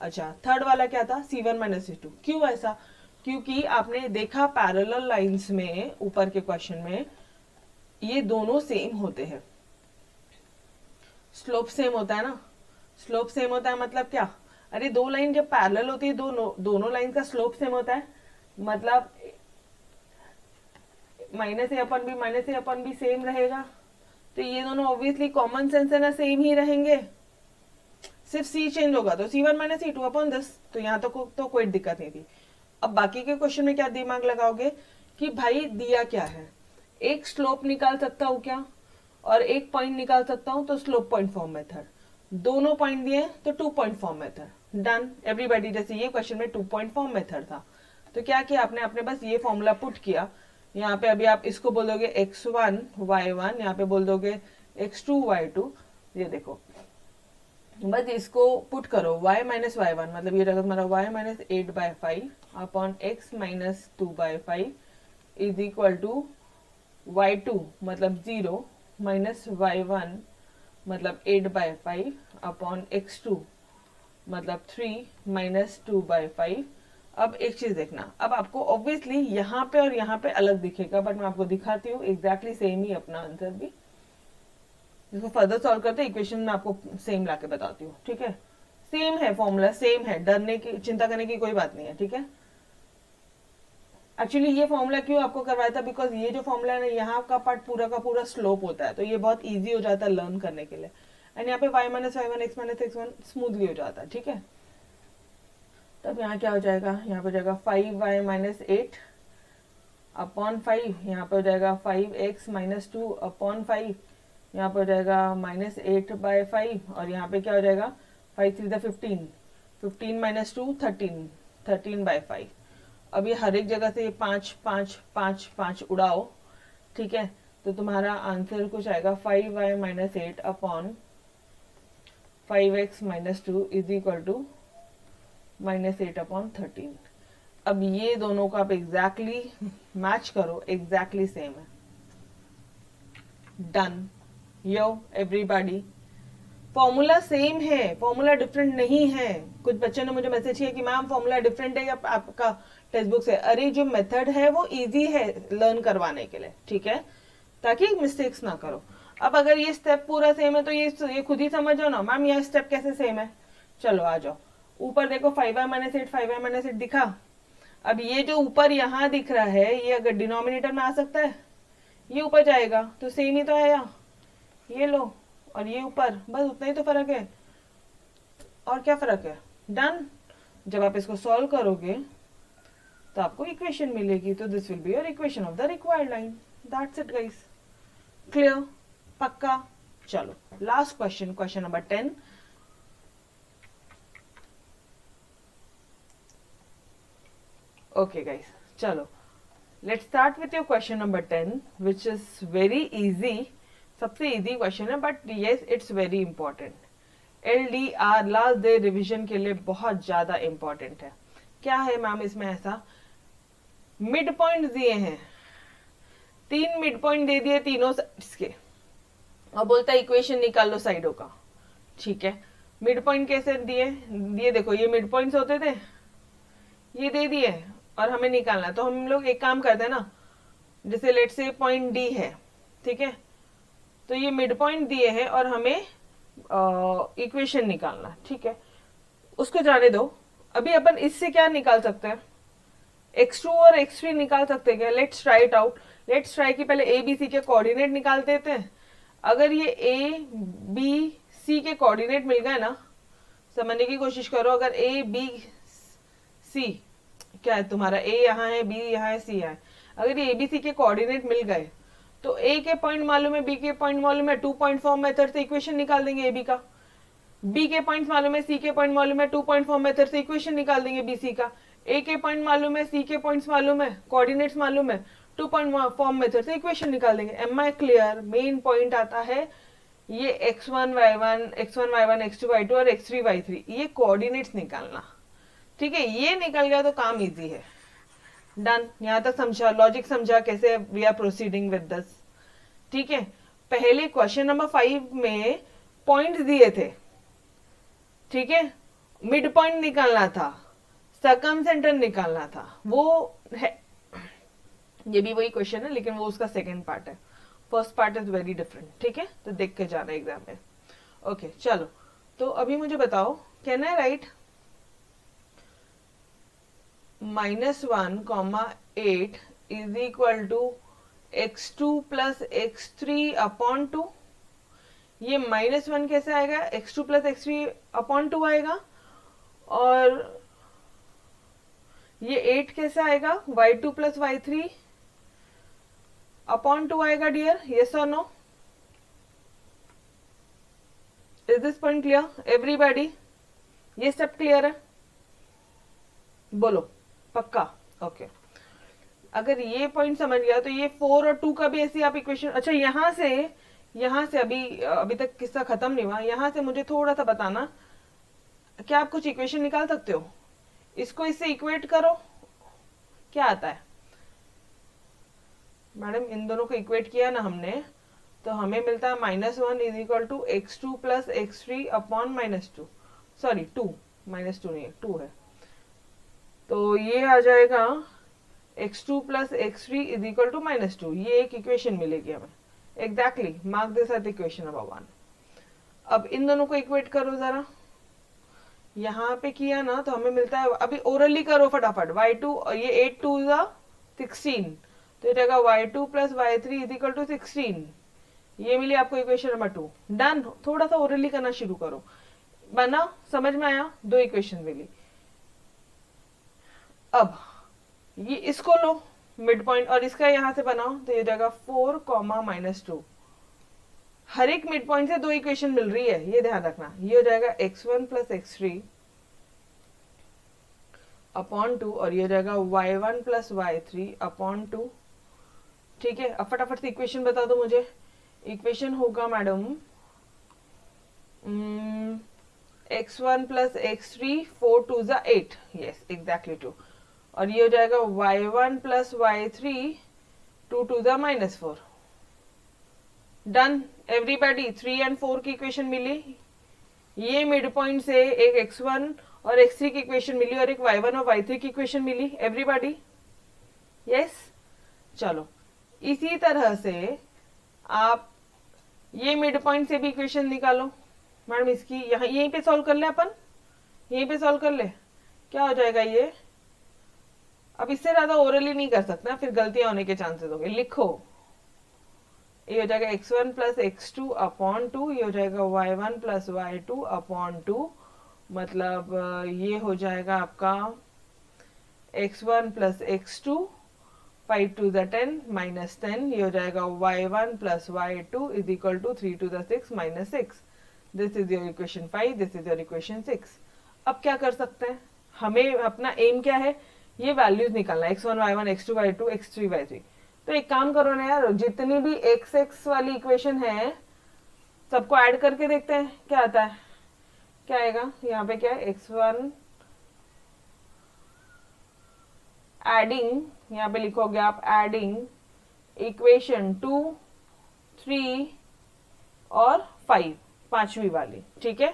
अच्छा, थर्ड वाला क्या था? c1 minus c2। क्यों ऐसा? क्योंकि आपने देखा पैरेलल लाइंस में ऊपर के क्वेश्चन में ये दोनों सेम होते हैं, स्लोप सेम होता है ना। स्लोप सेम होता है मतलब क्या? अरे 2 लाइन जब पैरेलल होती है, दोनों लाइन का स्लोप सेम होता है, मतलब minus a upon b minus a upon b same रहेगा। तो ये दोनों ऑब्वियसली कॉमन सेंस है ना, सेम ही रहेंगे। सिर्फ सी चेंज होगा तो c1 minus c2 upon this. तो यहाँ तक तो कोई दिक्कत नहीं थी। अब बाकी के क्वेश्चन में क्या दिमाग लगाओगे कि भाई दिया क्या है, एक स्लोप निकाल सकता हूँ क्या और एक पॉइंट निकाल सकता हूँ, तो स्लोप पॉइंट फॉर्म मेथड। दोनों पॉइंट दिए तो 2 point form method. Done everybody. जैसे ये क्वेश्चन में 2 पॉइंट फॉर्म मेथड था, तो क्या किया आपने? आपने बस ये फॉर्मूला पुट किया यहाँ पे। अभी आप इसको बोल दोगे x1 y1, यहाँ पे बोल दोगे x2 y2। ये देखो, बस इसको पुट करो, y माइनस वाई वन, मतलब ये रहेगा तुम्हारा y minus 8/5 upon x minus 2/5 is equal to y2 मतलब 0 माइनस y1 मतलब 8/5 अपॉन x2 मतलब 3 माइनस 2/5। अब एक चीज देखना, अब आपको ऑब्वियसली यहाँ पे और यहाँ पे अलग दिखेगा, बट मैं आपको दिखाती हूँ एग्जैक्टली सेम ही अपना आंसर भी। इसको फर्दर सॉल्व करते इक्वेशन में आपको सेम लाके बताती हूँ। ठीक है, सेम है फॉर्मूला, सेम है, डरने की चिंता करने की कोई बात नहीं है। ठीक है, एक्चुअली ये फॉर्मूला क्यों आपको करवाया था, बिकॉज ये जो फॉर्मूला है ना, यहाँ का पार्ट पूरा का पूरा स्लोप होता है, तो ये बहुत ईजी हो जाता है लर्न करने के लिए। एंड यहाँ पे y minus y one x minus x one smoothly हो जाता है। ठीक है, तब यहाँ क्या हो जाएगा? यहाँ पे हो जाएगा 5y माइनस 8 अपॉन 5, यहाँ पे हो जाएगा 5x माइनस 2 अपॉन 5, यहाँ पे हो जाएगा माइनस 8/5, और यहाँ पे क्या हो जाएगा? 5 3 15, 15 माइनस 2 13, 13/5। अब ये हर एक जगह से ये 5 5 5 5 उड़ाओ। ठीक है, तो तुम्हारा आंसर कुछ आएगा 5y minus 8 upon 5x minus 2 is equal to minus 8 upon 13। अब ये दोनों का आप एग्जैक्टली मैच करो, एग्जैक्टली सेम है। Done. Yo everybody, formula same है, फॉर्मूला डिफरेंट नहीं है। कुछ बच्चों ने मुझे मैसेज किया कि मैम फॉर्मूला डिफरेंट है या आपका टेक्स्ट बुक से। अरे जो मेथड है वो इजी है लर्न करवाने के लिए, ठीक है, ताकि मिस्टेक्स ना करो। अब अगर ये स्टेप पूरा सेम है तो ये खुद ही समझ जाओ ना मैम यह स्टेप कैसे सेम है। चलो आ जाओ, ऊपर देखो 5y-8 5y-8 दिखा। अब ये जो ऊपर यहाँ दिख रहा है ये अगर डिनोमिनेटर में आ सकता है, ये ऊपर जाएगा तो सेम ही तो आया, ये लो, और ये ऊपर, बस उतना ही तो फर्क है, और क्या फर्क है। डन। जब आप इसको सॉल्व करोगे तो आपको इक्वेशन मिलेगी, तो this will be your equation of the required line. That's it guys, clear, पक्का। चलो last question, question number 10। Okay guys, चलो let's start with your question number 10 which is very easy. सबसे easy question है but yes it's very important. LDR last day revision के लिए बहुत ज्यादा important है। क्या है मैम इसमें ऐसा, मिड पॉइंट दिए हैं, 3 मिड पॉइंट दे दिए तीनों साइड्स के, और बोलता है इक्वेशन निकाल लो साइडों का। ठीक है, मिड पॉइंट कैसे दिए देखो, ये मिड पॉइंट्स होते थे, ये दे दिए और हमें निकालना है। तो हम लोग एक काम करते हैं ना, जैसे लेट से पॉइंट डी है, ठीक है, तो ये मिड पॉइंट दिए हैं और हमें इक्वेशन निकालना, ठीक है, उसको जाने दो। अभी अपन इससे क्या निकाल सकते हैं, x2 और x3 निकाल सकते हैं क्या। Let's try it out. Let's try कि पहले ए बी सी के कोऑर्डिनेट निकाल देते हैं। अगर ये ए बी सी के कोऑर्डिनेट मिल गए ना, समझने की कोशिश करो, अगर ए बी सी, क्या है तुम्हारा, ए यहाँ है, बी यहाँ है, सी यहाँ है, अगर ये एबीसी के कोऑर्डिनेट मिल गए तो ए के पॉइंट मालूम है, बी के पॉइंट मालूम है, 2 पॉइंट फॉर्म मेथड से इक्वेशन निकाल देंगे ए बी का। बी के पॉइंट मालूम है, सी के पॉइंट मालूम है, 2 पॉइंट फॉर्म मेथड से इक्वेशन निकाल देंगे बीसी का। ए के पॉइंट मालूम है, सी के पॉइंट्स मालूम है, कोऑर्डिनेट्स मालूम है, 2 पॉइंट फॉर्म मेथड से इक्वेशन निकाल देंगे। Am I clear. Main point आता है ये x1 y1 x2 y2 और x3 y3, ये कोऑर्डिनेट्स निकालना, ठीक है, ये निकल गया तो काम इजी है। डन। यहां तक समझा, लॉजिक समझा कैसे we are proceeding with this, ठीक है। पहले क्वेश्चन नंबर 5 में पॉइंट्स दिए थे, ठीक है, मिड पॉइंट निकालना था, सर्कम सेंटर निकालना था, वो है, ये भी वही क्वेश्चन है लेकिन वो उसका सेकेंड पार्ट है, first part is very different, ठीक है, तो देख के जाना एग्जाम में। ओके चलो, तो अभी मुझे बताओ, can I write -1, 8 is equal to x2 plus x3 upon 2। ये -1 कैसे आएगा, x2 प्लस x3 अपॉन 2 आएगा, और ये 8 कैसे आएगा, y2 प्लस y3 अपॉन 2 आएगा डियर, यस और no. Is this point clear everybody, ये स्टेप क्लियर है, बोलो पक्का। ओके अगर ये पॉइंट समझ गया तो ये 4 और 2 का भी ऐसी आप इक्वेशन। अच्छा यहां से अभी तक किस्सा खत्म नहीं हुआ, यहां से मुझे थोड़ा सा बताना, क्या आप कुछ इक्वेशन निकाल सकते हो, इसको इससे इक्वेट करो, क्या आता है। मैडम इन दोनों को इक्वेट किया ना हमने, तो हमें मिलता है -1 is equal to x2 plus x3 upon -2, sorry 2, -2 नहीं है 2 है, तो ये आ जाएगा x2 plus x3 is equal to -2, ये एक इक्वेशन मिलेगी हमें exactly, mark this eight equation number 1। अब इन दोनों को इक्वेट करो जरा, यहाँ पे किया ना तो हमें मिलता है, अभी ओरली करो फटाफट, y2, ये 8 2 16, तो ये रहेगा y2 plus y3 is equal to 16, ये मिली आपको इक्वेशन नंबर 2। डन। थोड़ा सा ओरली करना शुरू करो, बना, समझ में आया, 2 इक्वेशन मिली। अब ये इसको लो मिड पॉइंट और इसका यहां से बनाओ, तो ये जाएगा 4, -2, हर एक मिड पॉइंट से 2 इक्वेशन मिल रही है, ये ध्यान रखना। ये हो जाएगा x1 प्लस x3 अपॉन 2, और ये हो जाएगा y1 प्लस y3 अपॉन 2, ठीक है। अब फटाफट से इक्वेशन बता दो मुझे। इक्वेशन होगा madam x1 plus x3, 4 2 8, yes exactly 2, और ये हो जाएगा y1 plus y3 2 to the -4। Done everybody, 3 and 4 की इक्वेशन मिली। ये मिड पॉइंट से एक x1 और x3 की इक्वेशन मिली और एक y1 और y3 की इक्वेशन मिली। Everybody yes. चलो इसी तरह से आप ये मिड पॉइंट से भी इक्वेशन निकालो। मैडम इसकी यहाँ यहीं पे सॉल्व कर ले, अपन यहीं पे सॉल्व कर ले। क्या हो जाएगा ये, अब इससे ज्यादा ओरली नहीं कर सकता, फिर गलतियां होने के चांसेस होंगे। लिखो, ये हो जाएगा x1 प्लस x2 अपॉन 2, ये हो जाएगा y1 प्लस y2 अपॉन 2, मतलब ये हो जाएगा आपका x1 plus x2 5 to the 10 minus 10, ये हो जाएगा y1 plus y2 is equal to 3 to the 6 minus 6। This is your equation 5, this is your equation 6। अब क्या कर सकते हैं, हमें अपना एम क्या है, ये वैल्यूज निकालना, x1 y1 x2 y2 x3 y3। तो एक काम करो ना यार, जितनी भी x वाली इक्वेशन है सबको ऐड करके देखते हैं क्या आता है। क्या आएगा यहाँ पे, क्या है x1 एडिंग, यहाँ पे लिखोगे आप एडिंग इक्वेशन 2 3 और 5, पांचवी वाली, ठीक है।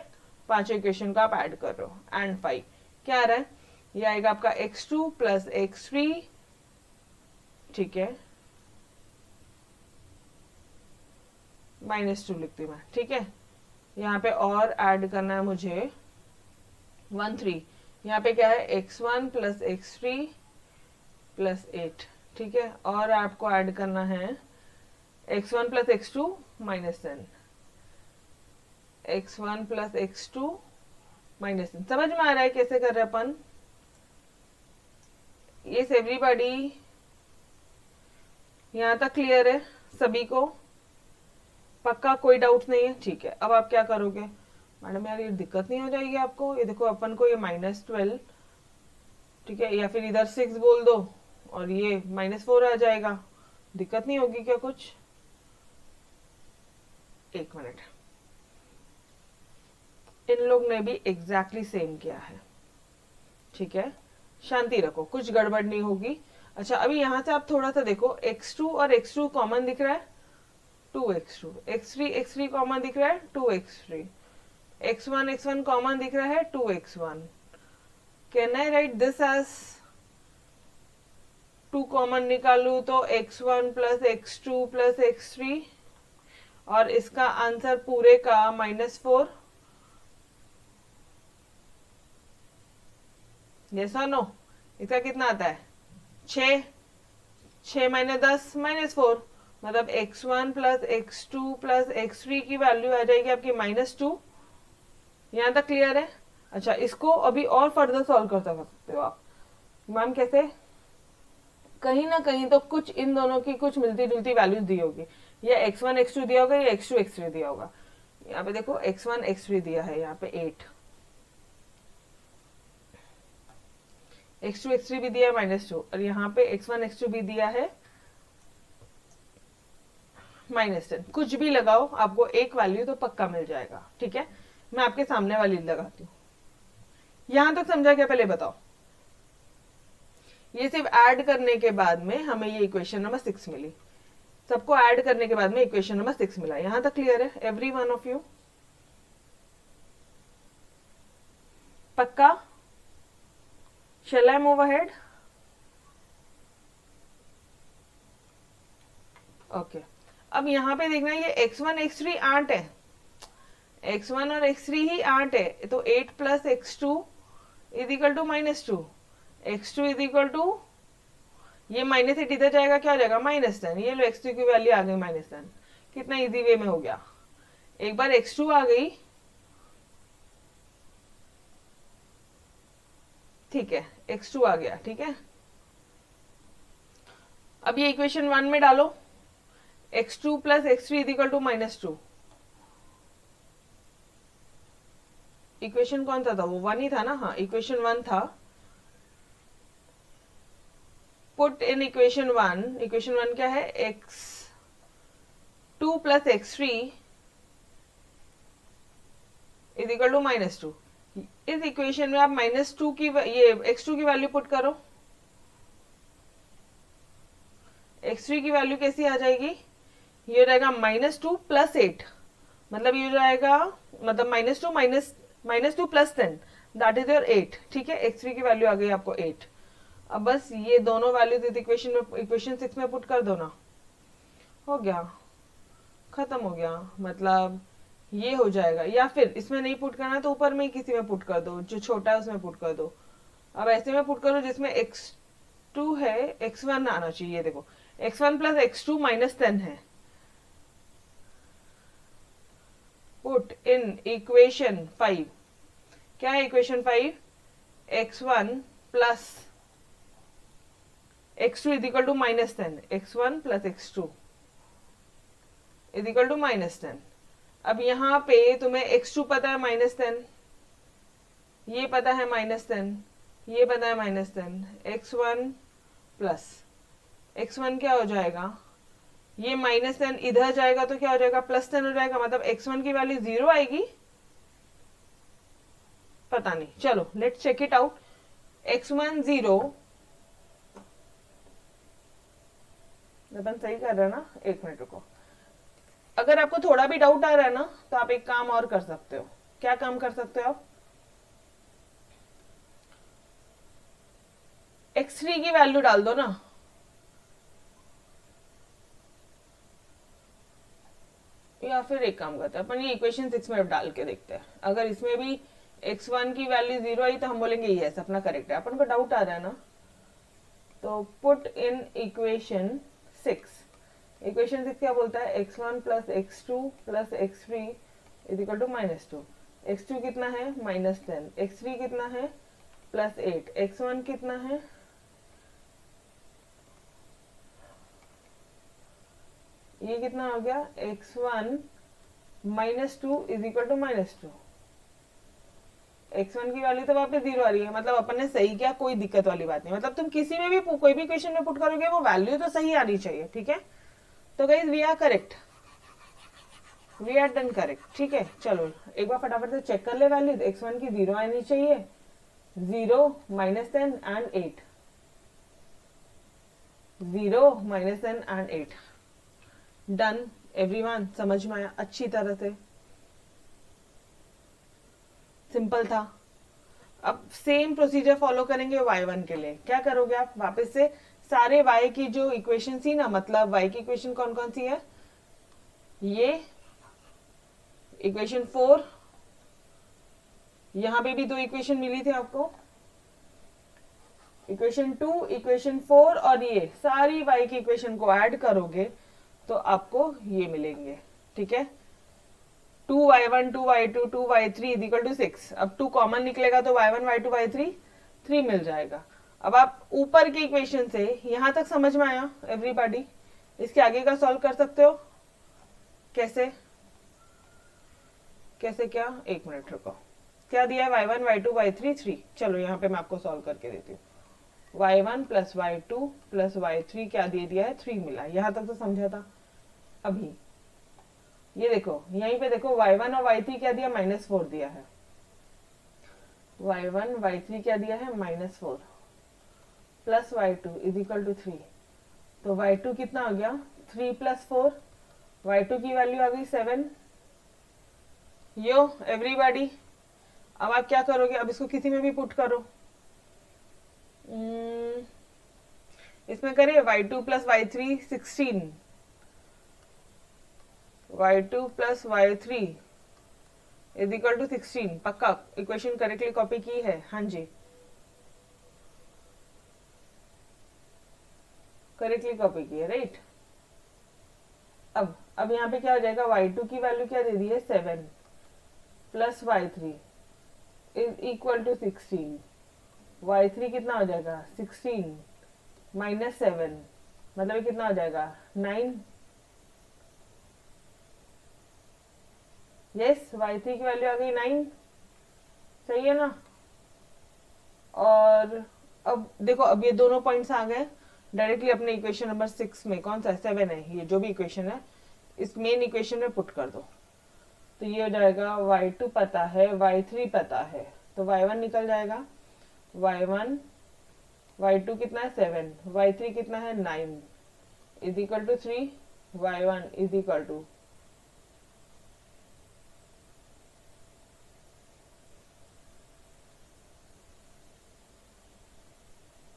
पांचवी इक्वेशन का आप ऐड कर रहे हो एंड 5, क्या आ रहा है, ये आएगा आपका x2 प्लस x3, ठीक है, -2 लिखती हूँ मैं, ठीक है। यहाँ पे और ऐड करना है मुझे 1 3, यहाँ पे क्या है x1 प्लस x3 प्लस 8, ठीक है। और आपको ऐड करना है x1 plus x2 minus 10, x1 plus x2 minus 10। समझ में आ रहा है कैसे कर रहे अपन? ये एवरीबॉडी यहाँ तक क्लियर है सभी को? पक्का कोई डाउट नहीं है? ठीक है। अब आप क्या करोगे, मैडम यार ये दिक्कत नहीं हो जाएगी आपको? ये देखो अपन को ये -12, ठीक है, या फिर इधर 6 बोल दो और ये -4 आ जाएगा, दिक्कत नहीं होगी क्या कुछ? एक मिनट, इन लोग ने भी एग्जैक्टली सेम किया है, ठीक है, शांति रखो, कुछ गड़बड़ नहीं होगी। अच्छा अभी यहां से आप थोड़ा सा देखो, x2 और x2 कॉमन दिख रहा है 2x2, x3 कॉमन दिख रहा है 2x3, x1 कॉमन दिख रहा है 2x1। Can I write this as 2 common निकालू तो x1 plus x2 plus x3 और इसका आंसर पूरे का -4। यस और नो? इसका कितना आता है 6, 6 माइनस 10 -4, मतलब x1 plus x2 plus x3 की वैल्यू आ जाएगी आपकी -2। यहां तक क्लियर है? अच्छा इसको अभी और फर्दर सॉल्व कर सकते हो आप। मैम कैसे? कहीं ना कहीं तो कुछ इन दोनों की कुछ मिलती जुलती वैल्यूज दी होगी, या x1 x2 दिया होगा या x2 x3 दिया होगा। यहाँ पे देखो x1 x3 दिया है, यहाँ पे 8, x2 x3 भी दिया है -2, और यहाँ पे x1 x2 भी दिया है -10। कुछ भी लगाओ आपको एक वैल्यू तो पक्का मिल जाएगा, ठीक है। मैं आपके सामने वाली लगाती हूँ। यहां तक समझा क्या? पहले बताओ। ये सिर्फ ऐड करने के बाद में हमें ये इक्वेशन नंबर 6 मिली, सबको ऐड करने के बाद में इक्वेशन नंबर 6 मिला। यहां तक क्लियर है एवरी वन ऑफ यू? पक्का? Shall I move ahead? Okay अब यहां पे देखना ये x1 x3 8 है, x1 और x3 ही 8 है, तो 8 plus x2 is equal to -2, x2 is equal to, ये -8 इधर जाएगा, क्या हो जाएगा -10। ये लो x2 की वैल्यू आ गई -10। कितना इजी वे में हो गया। एक बार x2 आ गई, ठीक है, x2 आ गया, ठीक है। अब ये इक्वेशन 1 में डालो, x2 plus x3 is equal to -2। Equation कौन सा था? वो 1 ही था ना? हाँ इक्वेशन 1 था। पुट इन इक्वेशन 1, इक्वेशन 1 क्या है, x2 plus x3 is equal to -2। इस इक्वेशन में आप -2 की, ये x2 की वैल्यू पुट करो, x3 की वैल्यू कैसी आ जाएगी, ये हो जाएगा -2 + 8, मतलब ये हो जाएगा, मतलब -2 + 10 दैट इज योर 8। ठीक है, x3 की वैल्यू आ गई आपको 8। अब बस ये दोनों वैल्यूज इस इक्वेशन 6 में पुट कर दो ना, हो गया, खत्म हो गया। मतलब ये हो जाएगा, या फिर इसमें नहीं पुट करना तो ऊपर में ही किसी में पुट कर दो, जो छोटा है उसमें पुट कर दो। अब ऐसे में पुट करो जिसमें x2 है, x1 आना चाहिए। ये देखो x1 + x2 -10 है। पुट इन इक्वेशन 5, क्या है equation 5, x1 + x2 is equal to -10, x1 + x2 is equal to -10। अब यहाँ पे तुम्हें x2 पता है -10, ये पता है -10, ये पता है -10, x1 प्लस x1 क्या हो जाएगा, ये -10 इधर जाएगा तो क्या हो जाएगा, +10 हो जाएगा, मतलब x1 की वैल्यू 0 आएगी, पता नहीं, चलो let's check it out. x1 0, अपन सही कर रहे हैं ना, एक मिनट रुको। अगर आपको थोड़ा भी डाउट आ रहा है ना, तो आप एक काम और कर सकते हो। क्या काम कर सकते हो आप, x3 की वैल्यू डाल दो ना, या फिर एक काम करते हैं अपन, ये इक्वेशन 6 में डाल के देखते हैं। अगर इसमें भी x1 की वैल्यू 0 आई तो हम बोलेंगे यस अपना करेक्ट है। अपन को डाउट आ रहा है ना, तो पुट इन इक्वेशन 6, इक्वेशन 6 क्या बोलता है, x1 + x2 + x3 is equal to -2। x2 कितना है, -10, x3 कितना है, +8, x1 कितना है, ये कितना हो गया, x1 -2 is equal to -2। x1 की वैल्यू तो वापस 0 आ रही है, मतलब अपन ने सही किया, कोई दिक्कत वाली बात नहीं। मतलब तुम किसी में भी कोई भी क्वेश्चन में पुट करोगे वो वैल्यू तो सही आनी चाहिए। ठीक है, तो guys we are correct, we are done correct. ठीक है, चलो एक बार फटाफट से चेक कर ले वैल्यू। x1 की 0 आनी चाहिए, 0 -10 एंड 8, 0 -10 एंड 8, डन एवरीवन, समझ में आया अच्छी तरह से, सिंपल था। अब सेम प्रोसीजर फॉलो करेंगे y1 के लिए। क्या करोगे आप, वापस से सारे y की जो इक्वेशन थी ना, मतलब y की इक्वेशन कौन कौन सी है, ये इक्वेशन 4, यहां पे भी 2 इक्वेशन मिली थी आपको, इक्वेशन 2, इक्वेशन 4, और ये सारी y की इक्वेशन को ऐड करोगे तो आपको ये मिलेंगे। ठीक है, 2y1 2y2 2y3 is equal to 6। अब 2 कॉमन निकलेगा तो y1 y2 y3 3 मिल जाएगा। अब आप ऊपर की इक्वेशन से यहां तक समझ में आया एवरीबॉडी, इसके आगे का सॉल्व कर सकते हो, कैसे कैसे क्या, एक मिनट रुको, क्या दिया है, y1 y2 y3 3, चलो यहाँ पे मैं आपको सॉल्व करके देती हूँ। y1 + y2 + y3 क्या दे दिया है, 3 मिला, यहां तक तो समझा था। अभी ये देखो, यहीं पे देखो y1 और y3 क्या दिया, -4 दिया है, y1 y3 क्या दिया है, -4 + y2 इज इक्वल टू 3, तो y2 कितना आ गया, 3 + 4, y2 की वैल्यू आ गई 7। यो एवरीबॉडी, अब आप क्या करोगे, अब इसको किसी में भी पुट करो, इसमें करिए y2 + y3 16, y2 + y3 is equal to 16, पक्का इक्वेशन करेक्टली कॉपी की है, हाँ जी करेक्टली कॉपी की है, राइट। अब यहाँ पे क्या हो जाएगा, y2 की वैल्यू क्या दे दी है, 7 + y3 is equal to 16, y3 कितना हो जाएगा, 16 - 7, मतलब ये कितना हो जाएगा, 9। यस, y3 की वैल्यू आ गई 9, सही है ना। और अब देखो, अब ये दोनों पॉइंट्स आ गए डायरेक्टली अपने इक्वेशन नंबर 6 में, कौन सा 7 है, ये जो भी इक्वेशन है इस मेन इक्वेशन में पुट कर दो, तो ये हो जाएगा y2 पता है, y3 पता है, तो y1 निकल जाएगा, y1 y2 कितना है 7, y3 कितना है 9, is equal to 3, y1 is equal to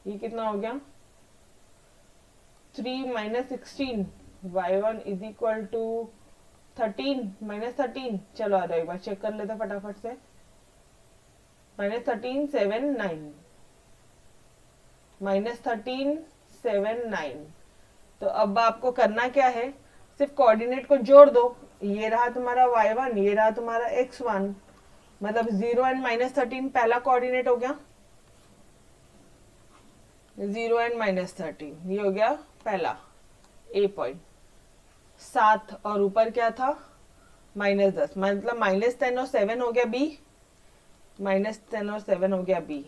ये कितना हो गया 3 minus 16, y1 is equal to 13 minus 13। चलो आ जाओ एक बार चेक कर लेते फटाफट से। -13 7 9, -13 7 9। तो अब आपको करना क्या है, सिर्फ कोऑर्डिनेट को जोड़ दो। ये रहा तुम्हारा y1, ये रहा तुम्हारा x1, मतलब 0 एंड -13 पहला कोऑर्डिनेट हो गया, 0 एंड -13 ये हो गया पहला ए पॉइंट। 7 और ऊपर क्या था -10, मतलब -10 और 7 हो गया बी, -10 और 7 हो गया b.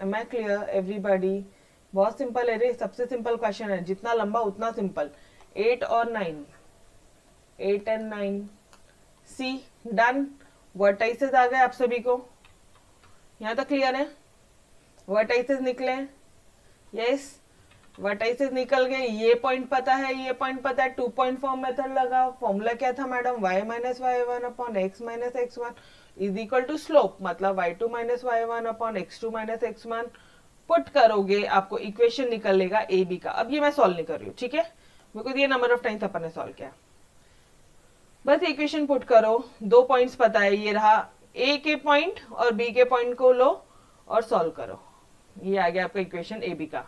Am I clear everybody? बहुत सिंपल है रे, सबसे सिंपल क्वेश्चन है, जितना लंबा उतना सिंपल। 8 और 9, 8 एंड 9 सी डन। वर्टाइसेस आ गए आप सभी को, यहाँ तक क्लियर है? वर्टाइसेस निकले, यस वर्टाइसेस निकल गए। ये पॉइंट पता है, ये पॉइंट पता है, 2 पॉइंट फॉर्म मेथड लगा। फॉर्मूला क्या था madam, y minus y1 upon x minus x1 is equal to slope, मतलब y2 minus y1 upon x2 minus x1। Put करोगे आपको इक्वेशन निकलेगा ए बी का। अब ये मैं सॉल्व नहीं कर रही हूँ, ठीक है, मेरे को ये नंबर ऑफ टाइम्स अपन ने सॉल्व किया। बस इक्वेशन पुट करो, 2 पॉइंट्स पता है, ये रहा ए के पॉइंट और बी के पॉइंट को लो और सॉल्व करो। ये आ गया आपका इक्वेशन ए बी का।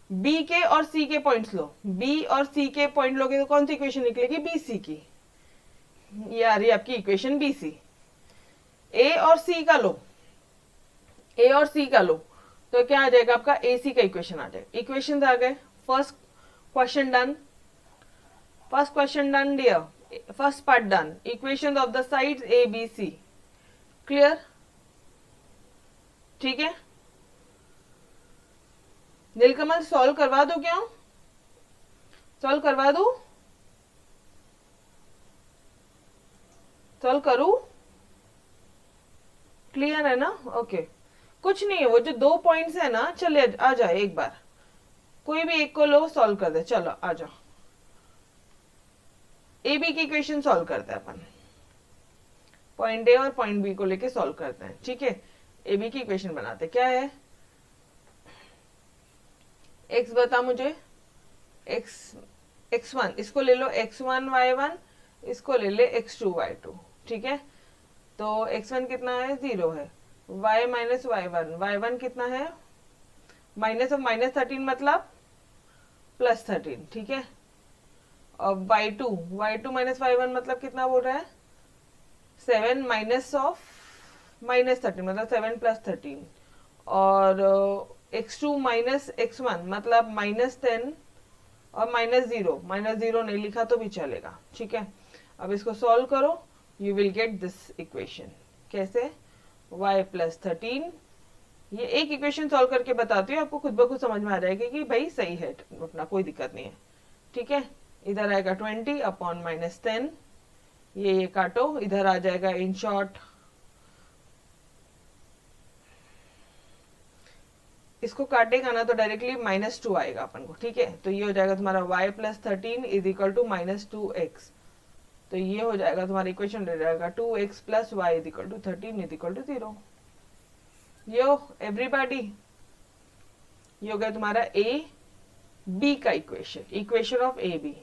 बी के और सी के पॉइंट्स लो, बी और सी के पॉइंट लोगे तो कौन सी इक्वेशन निकलेगी, बी सी की। ये आ रही है आपकी इक्वेशन बी सी। ए और सी का लो, ए और सी का लो तो क्या आ जाएगा आपका, ए सी का इक्वेशन आ जाएगा। इक्वेशन आ गए, first question done, first question done dear, first part done. Equation of the sides A B C clear, ठीक है। नीलकमल सॉल्व करवा दो क्या, सॉल्व करवा दो, सॉल्व करूं, क्लियर है ना? ओके कुछ नहीं है, वो जो 2 पॉइंट्स है ना, चले आ जाए एक बार, कोई भी एक को लो सॉल्व कर दे। चलो आ जाओ, ए बी की इक्वेशन सॉल्व करते हैं अपन, पॉइंट ए और पॉइंट बी को लेके सॉल्व करते हैं, ठीक है। ए बी की इक्वेशन बनाते, क्या है, x बता मुझे, x1 इसको ले लो x1 y1, इसको ले ले x2 y2, ठीक है। तो x1 कितना है, 0 है, y माइनस y1, y1 कितना है, माइनस ऑफ -13 मतलब +13, ठीक है। और y2 माइनस y1 मतलब कितना बोल रहा है, 7 माइनस ऑफ -13 मतलब 7 + 13, और x2 माइनस x1 मतलब -10 और -0 नहीं लिखा तो भी चलेगा, ठीक है। अब इसको सॉल्व करो, you will get this equation. कैसे, y + 13, ये एक इक्वेशन सॉल्व करके बताती हूँ, आपको खुद ब खुद समझ में आ जाएगी कि भाई सही है अपना, कोई दिक्कत नहीं है, ठीक है। इधर आएगा 20 अपॉन -10, ये काटो, इधर आ जाएगा इन शॉर्ट, इसको काटेगा ना तो डायरेक्टली -2 आएगा अपन को, ठीक है। तो ये हो जाएगा तुम्हारा y + 13 is equal to -2x, तो ये हो जाएगा तुम्हारा इक्वेशन ले जाएगा 2x + y is equal to 13 is equal to 0। Yo everybody, ये हो गया तुम्हारा ए बी का इक्वेशन, equation of A B,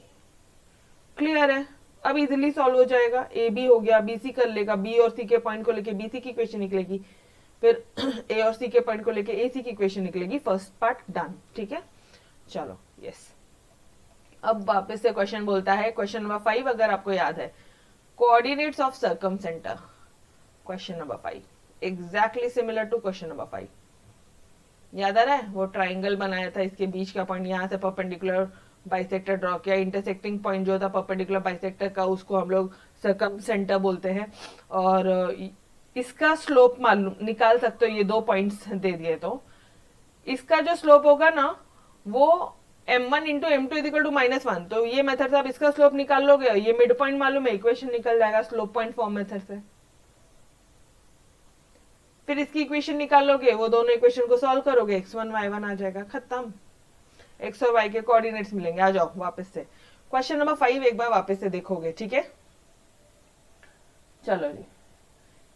clear है। अब इजिली सॉल्व हो जाएगा, ए बी हो गया, बी सी कर लेगा, बी और सी के पॉइंट को लेके बी सी की इक्वेशन निकलेगी, फिर ए और सी के पॉइंट को लेके ए सी की इक्वेशन निकलेगी। फर्स्ट पार्ट डन, ठीक है। चलो यस, अब वापस से क्वेश्चन बोलता है, क्वेश्चन नंबर 5 अगर आपको याद है, coordinates of circumcenter, question number 5 exactly similar to question number 5। याद आ रहा है, वो ट्राइंगल बनाया था, इसके बीच का पॉइंट यहाँ से परपेंडिकुलर बाइसेक्टर ड्रॉ किया, इंटरसेक्टिंग पॉइंट जो था परपेंडिकुलर बाइसेक्टर का, उसको हम लोग सर्कमसेंटर बोलते हैं। और इसका स्लोप मालूम निकाल सकते हो, ये 2 पॉइंट्स दे दिए तो इसका जो स्लोप होगा ना वो m1 into m2 is equal to -1। तो ये मेथड से आप इसका स्लोप निकाल लोगे, ये मिड पॉइंट मालूम है, इक्वेशन निकल जाएगा स्लोप पॉइंट फॉर्म मेथड से। फिर इसकी इक्वेशन निकाल लोगे, वो दोनों इक्वेशन को सॉल्व करोगे, x1 y1 आ जाएगा, खत्म। एक्स और वाई के कोऑर्डिनेट्स मिलेंगे। आ जाओ वापस से क्वेश्चन नंबर 5 एक बार वापस से देखोगे, ठीक है। चलो जी,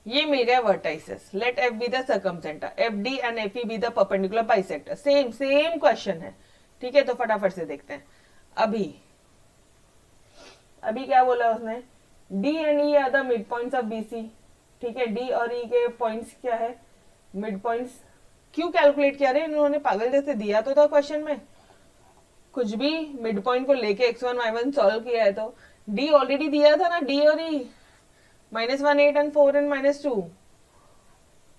ये मिल गया vertices. Let F be the circumcenter, F D and F E be the perpendicular bisector. Same same question है, ठीक है। तो फटाफट से देखते हैं। अभी क्या बोला उसने, D and E R the mid points of BC, ठीक है। डी और ई के पॉइंट्स क्या है, मिड पॉइंट्स। क्यों कैलकुलेट किया रे इन्होंने, पागल जैसे दिया तो था क्वेश्चन में, कुछ भी मिड पॉइंट को लेके x1 y1 सॉल्व किया है तो डी ऑलरेडी दिया था ना, डी और ई -1 8 एंड 4 एंड -2।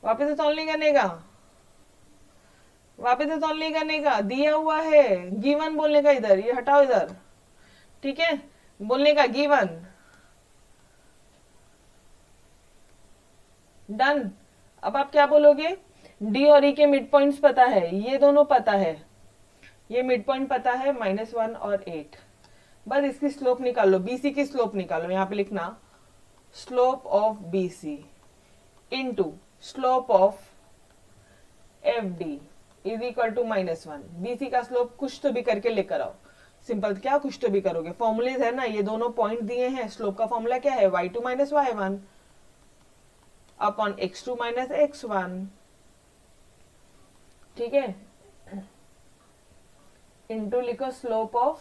वापस से सॉल्व नहीं करने का, वापस से सॉल्व नहीं करने का, दिया हुआ है। गिवन बोलने का इधर, ये हटाओ इधर, ठीक है। बोलने का गिवन, डन। अब आप क्या बोलोगे, डी और ई के मिड पॉइंट्स पता है, ये दोनों पता है, ये मिड पॉइंट पता है -1 और 8। बस इसकी स्लोप निकाल लो, बीसी की स्लोप निकालो। यहां पे लिखना slope of BC into slope of F D is equal to -1। BC का स्लोप कुछ तो भी करके लेकर आओ। सिंपल, क्या कुछ तो भी करोगे, फॉर्मूलेज है ना, ये दोनों पॉइंट दिए हैं। स्लोप का फॉर्मूला क्या है, y2 - y1 upon x2 - x1, ठीक है। इंटू लिखो slope of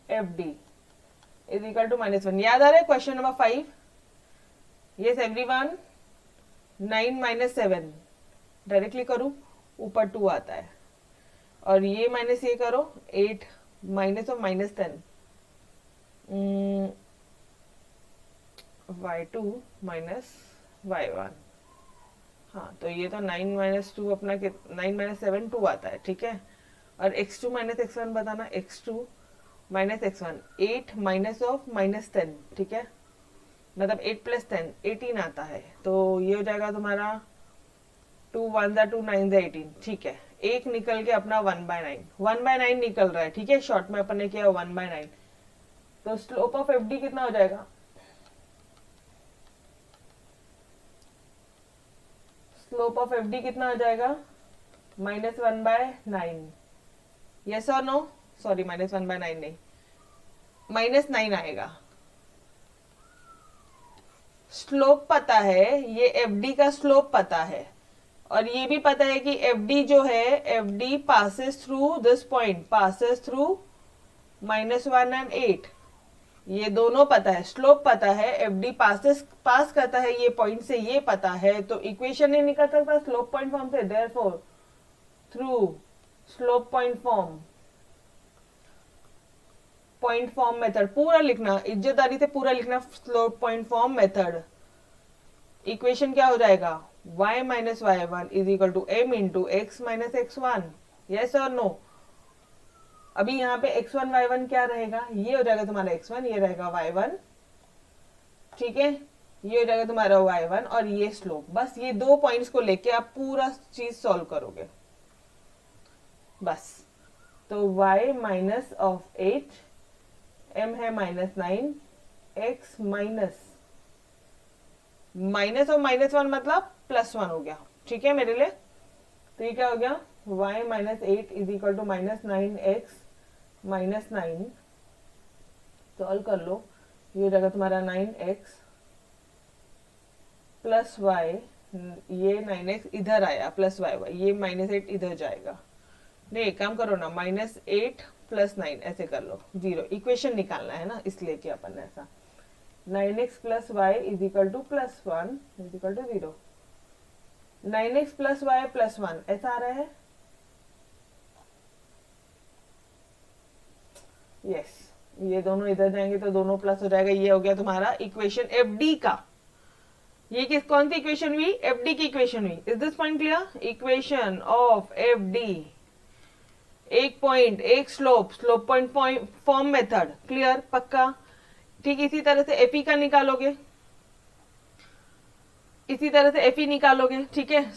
F D is equal to -1। याद आ रहा है question number 5? Yes everyone, 9 - 7 directly करूं, ऊपर 2 आता है, और ये माइनस ये करो 8 माइनस और -10 y2 - y1। हाँ, तो ये तो 9 - 2 अपना 9 - 7 2 आता है, ठीक है। और x2 - x1 बताना, x2 - x1 8 माइनस ऑफ -10, ठीक है। मतलब 8 + 10 18 आता है। तो ये हो जाएगा तुम्हारा 2 1 2 9 18, ठीक है। एक निकल के अपना 1/9, 1/9 निकल रहा है, ठीक है। शॉर्ट में अपन ने किया 1/9। तो स्लोप ऑफ एफ डी कितना हो जाएगा, स्लोप ऑफ एफ डी कितना हो जाएगा, -1/9। यस और नो, सॉरी -1/9 नहीं, -9 आएगा। स्लोप पता है, ये एफ डी का स्लोप पता है, और ये भी पता है कि एफ डी जो है, F D passes through this point, passes through -1 and 8। ये दोनों पता है, स्लोप पता है, एफ डी पास करता है ये पॉइंट से, ये पता है। तो इक्वेशन नहीं निकल सकता स्लोप पॉइंट फॉर्म से, therefore through slope point form, point form method पूरा लिखना, इज्जतदारी से पूरा लिखना, slope point form method. Equation क्या हो जाएगा, y - y1 is equal to m into x - x1। Yes और नो। अभी यहाँ पे x1 y1 क्या रहेगा, ये हो जाएगा तुम्हारा x1, ये रहेगा y1, ठीक है। ये हो जाएगा तुम्हारा y1 और ये स्लोप। बस ये दो पॉइंट्स को लेके आप पूरा चीज सॉल्व करोगे बस। तो y माइनस ऑफ 8, m है -9, x माइनस और -1 मतलब +1 हो गया, ठीक है मेरे लिए। तो ये क्या हो गया, y - 8 is equal to -9x -9। Solve कर लो, ये हो जाएगा तुम्हारा 9x प्लस y, ये 9x इधर आया प्लस y, ये -8 इधर जाएगा। नहीं, एक काम करो ना, -8 + 9 ऐसे कर लो, 0। इक्वेशन निकालना है ना, इसलिए कि अपन ऐसा 9x plus y is equal to +1 is equal to 0। 9x plus y plus 1 ऐसा आ रहा है, यस। ये दोनों इधर जाएंगे तो दोनों प्लस हो जाएगा। ये हो गया तुम्हारा इक्वेशन एफ डी का। ये किस कौन सी इक्वेशन हुई, एफ डी की इक्वेशन हुई। Is this point clear, equation of F D, एक पॉइंट एक slope, slope point form method, clear, पक्का। ठीक, इसी तरह से एफई का निकालोगे, इसी तरह से एफई निकालोगे, ठीक है।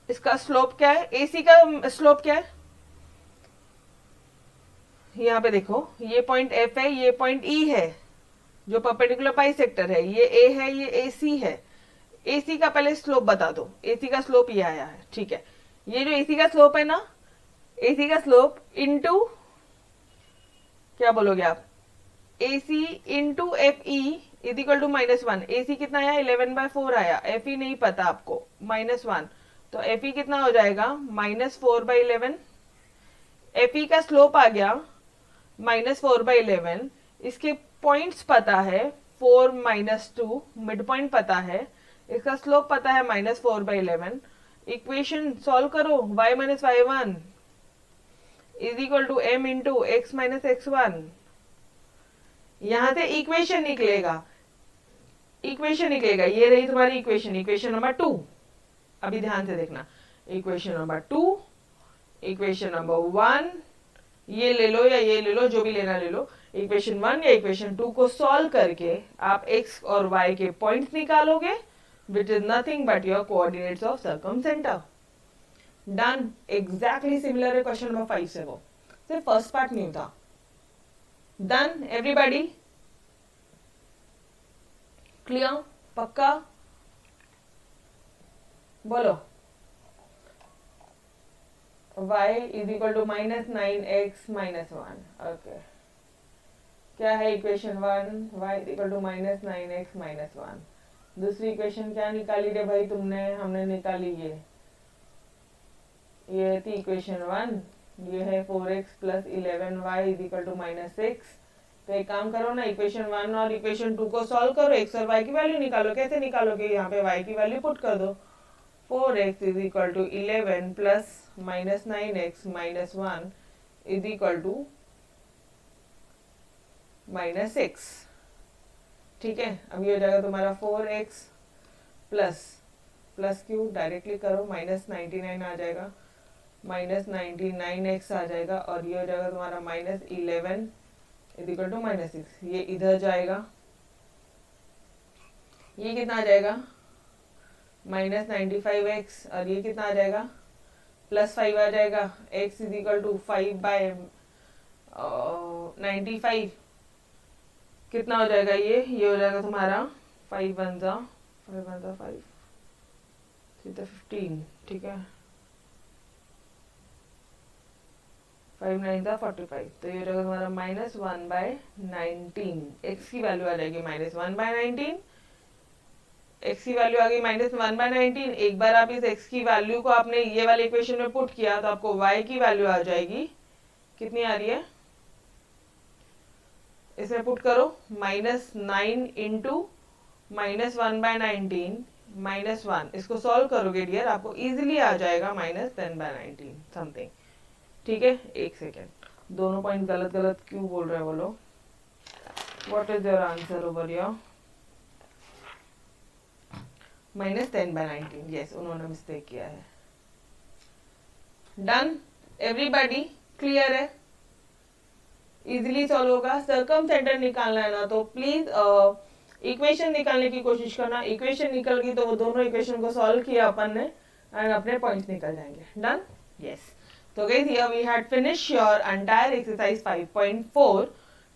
इसका स्लोप क्या है, एसी का स्लोप क्या है, यहाँ पे देखो, ये पॉइंट एफ है, ये पॉइंट ई है जो परपेंडिकुलर बाइसेक्टर है, ये ए है, ये एसी है। एसी का पहले स्लोप बता दो, एसी का स्लोप ये आया है, ठीक है। ये जो एसी का स्लोप है ना, AC का स्लोप इनटू क्या बोलोगे आप, AC into FE is equal to -1। AC कितना आया, 11/4 आया, FE नहीं पता आपको, -1, तो FE कितना हो जाएगा, -4/11। FE का स्लोप आ गया -4/11, इसके पॉइंट्स पता है 4 -2, मिड पॉइंट पता है, इसका स्लोप पता है -4/11। इक्वेशन सॉल्व करो, y - y1 is equal to m into x - x1। यहां से इक्वेशन निकलेगा, इक्वेशन निकलेगा, ये रही तुम्हारी इक्वेशन, इक्वेशन नंबर 2। अभी ध्यान से देखना, इक्वेशन नंबर 2, इक्वेशन नंबर 1, ये ले लो या ये ले लो, जो भी लेना ले लो। इक्वेशन 1 या इक्वेशन 2 को सॉल्व करके आप x और y के पॉइंट्स निकालोगे, which is nothing but your coordinates of circumcentre. Done. Exactly similar है क्वेश्चन नंबर 5 से, वो सिर्फ फर्स्ट पार्ट न्यू था। डन एवरीबॉडी, क्लियर, पक्का, बोलो। y is equal to -9x - 1। Okay, क्या है equation 1, y is equal to -9x - 1। दूसरी इक्वेशन क्या निकाली रे भाई तुमने, हमने निकाली ये थी इक्वेशन 1, ये है 4x + 11y is equal to -6। तो एक काम करो ना, इक्वेशन 1 और इक्वेशन 2 को सॉल्व करो, x और y की वैल्यू निकालो। कैसे निकालोगे, यहाँ पे y की वैल्यू पुट कर दो, 4x is equal to 11 plus -9x - 1 is equal to -6। ठीक है, अब ये हो जाएगा तुम्हारा 4x प्लस क्यू डायरेक्टली करो, -99 आ जाएगा, -99x आ जाएगा, और ये हो जाएगा तुम्हारा -11 इज इक्वल टू -6। ये इधर जाएगा, ये कितना आ जाएगा, -95x, और ये कितना आ जाएगा, +5 आ जाएगा। x इज इक्वल टू 5/95 कितना हो जाएगा, ये हो जाएगा तुम्हारा 5 1 5 15, ठीक है, 5 9 45, तो ये हो जाएगा तुम्हारा -1/19। x की वैल्यू आ जाएगी -1/19, x की वैल्यू आ गई -1/19। एक बार आप इस x की वैल्यू को आपने ये वाले इक्वेशन में पुट किया तो आपको y की वैल्यू आ जाएगी, कितनी आ रही है, इसमें पुट करो, -9 इंटू -1/19 -1, इसको सॉल्व करोगे डियर, आपको इजीली आ जाएगा -10/19 समथिंग। ठीक है, एक सेकेंड, दोनों पॉइंट गलत गलत क्यों बोल रहे हैं वो लोग। What is your answer over your, -10/19, yes, उन्होंने मिस्टेक किया है। डन एवरीबॉडी, क्लियर है, इजीली सॉल्व होगा। सर्कम सेंटर निकालना है ना, तो प्लीज इक्वेशन निकालने की कोशिश करना। इक्वेशन निकल गई तो वो दोनों इक्वेशन को सॉल्व किया अपन ने, एंड अपने पॉइंट्स निकल जाएंगे। Done, yes. तो guys here we had finish your entire exercise 5.4।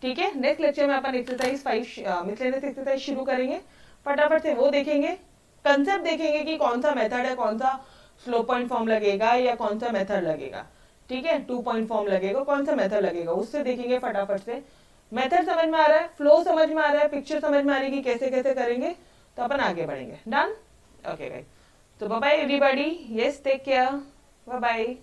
ठीक है, नेक्स्ट लेक्चर में अपन एक्सरसाइज 5 मिसलेनियस एक्सरसाइज शुरू करेंगे। फटाफट से वो देखेंगे, कंसेप्ट देखेंगे कि कौन सा मेथड है, कौन सा स्लो पॉइंट फॉर्म लगेगा या कौन सा मेथड लगेगा। ठीक है, 2 पॉइंट फॉर्म लगेगा, कौन सा मेथड लगेगा, उससे देखेंगे फटाफट से। मेथड समझ में आ रहा है, फ्लो समझ में आ रहा है, पिक्चर समझ में आ रही है कि कैसे कैसे करेंगे, तो अपन आगे बढ़ेंगे। डन, ओके गाइस, तो bye bye everybody, yes, take care, bye bye.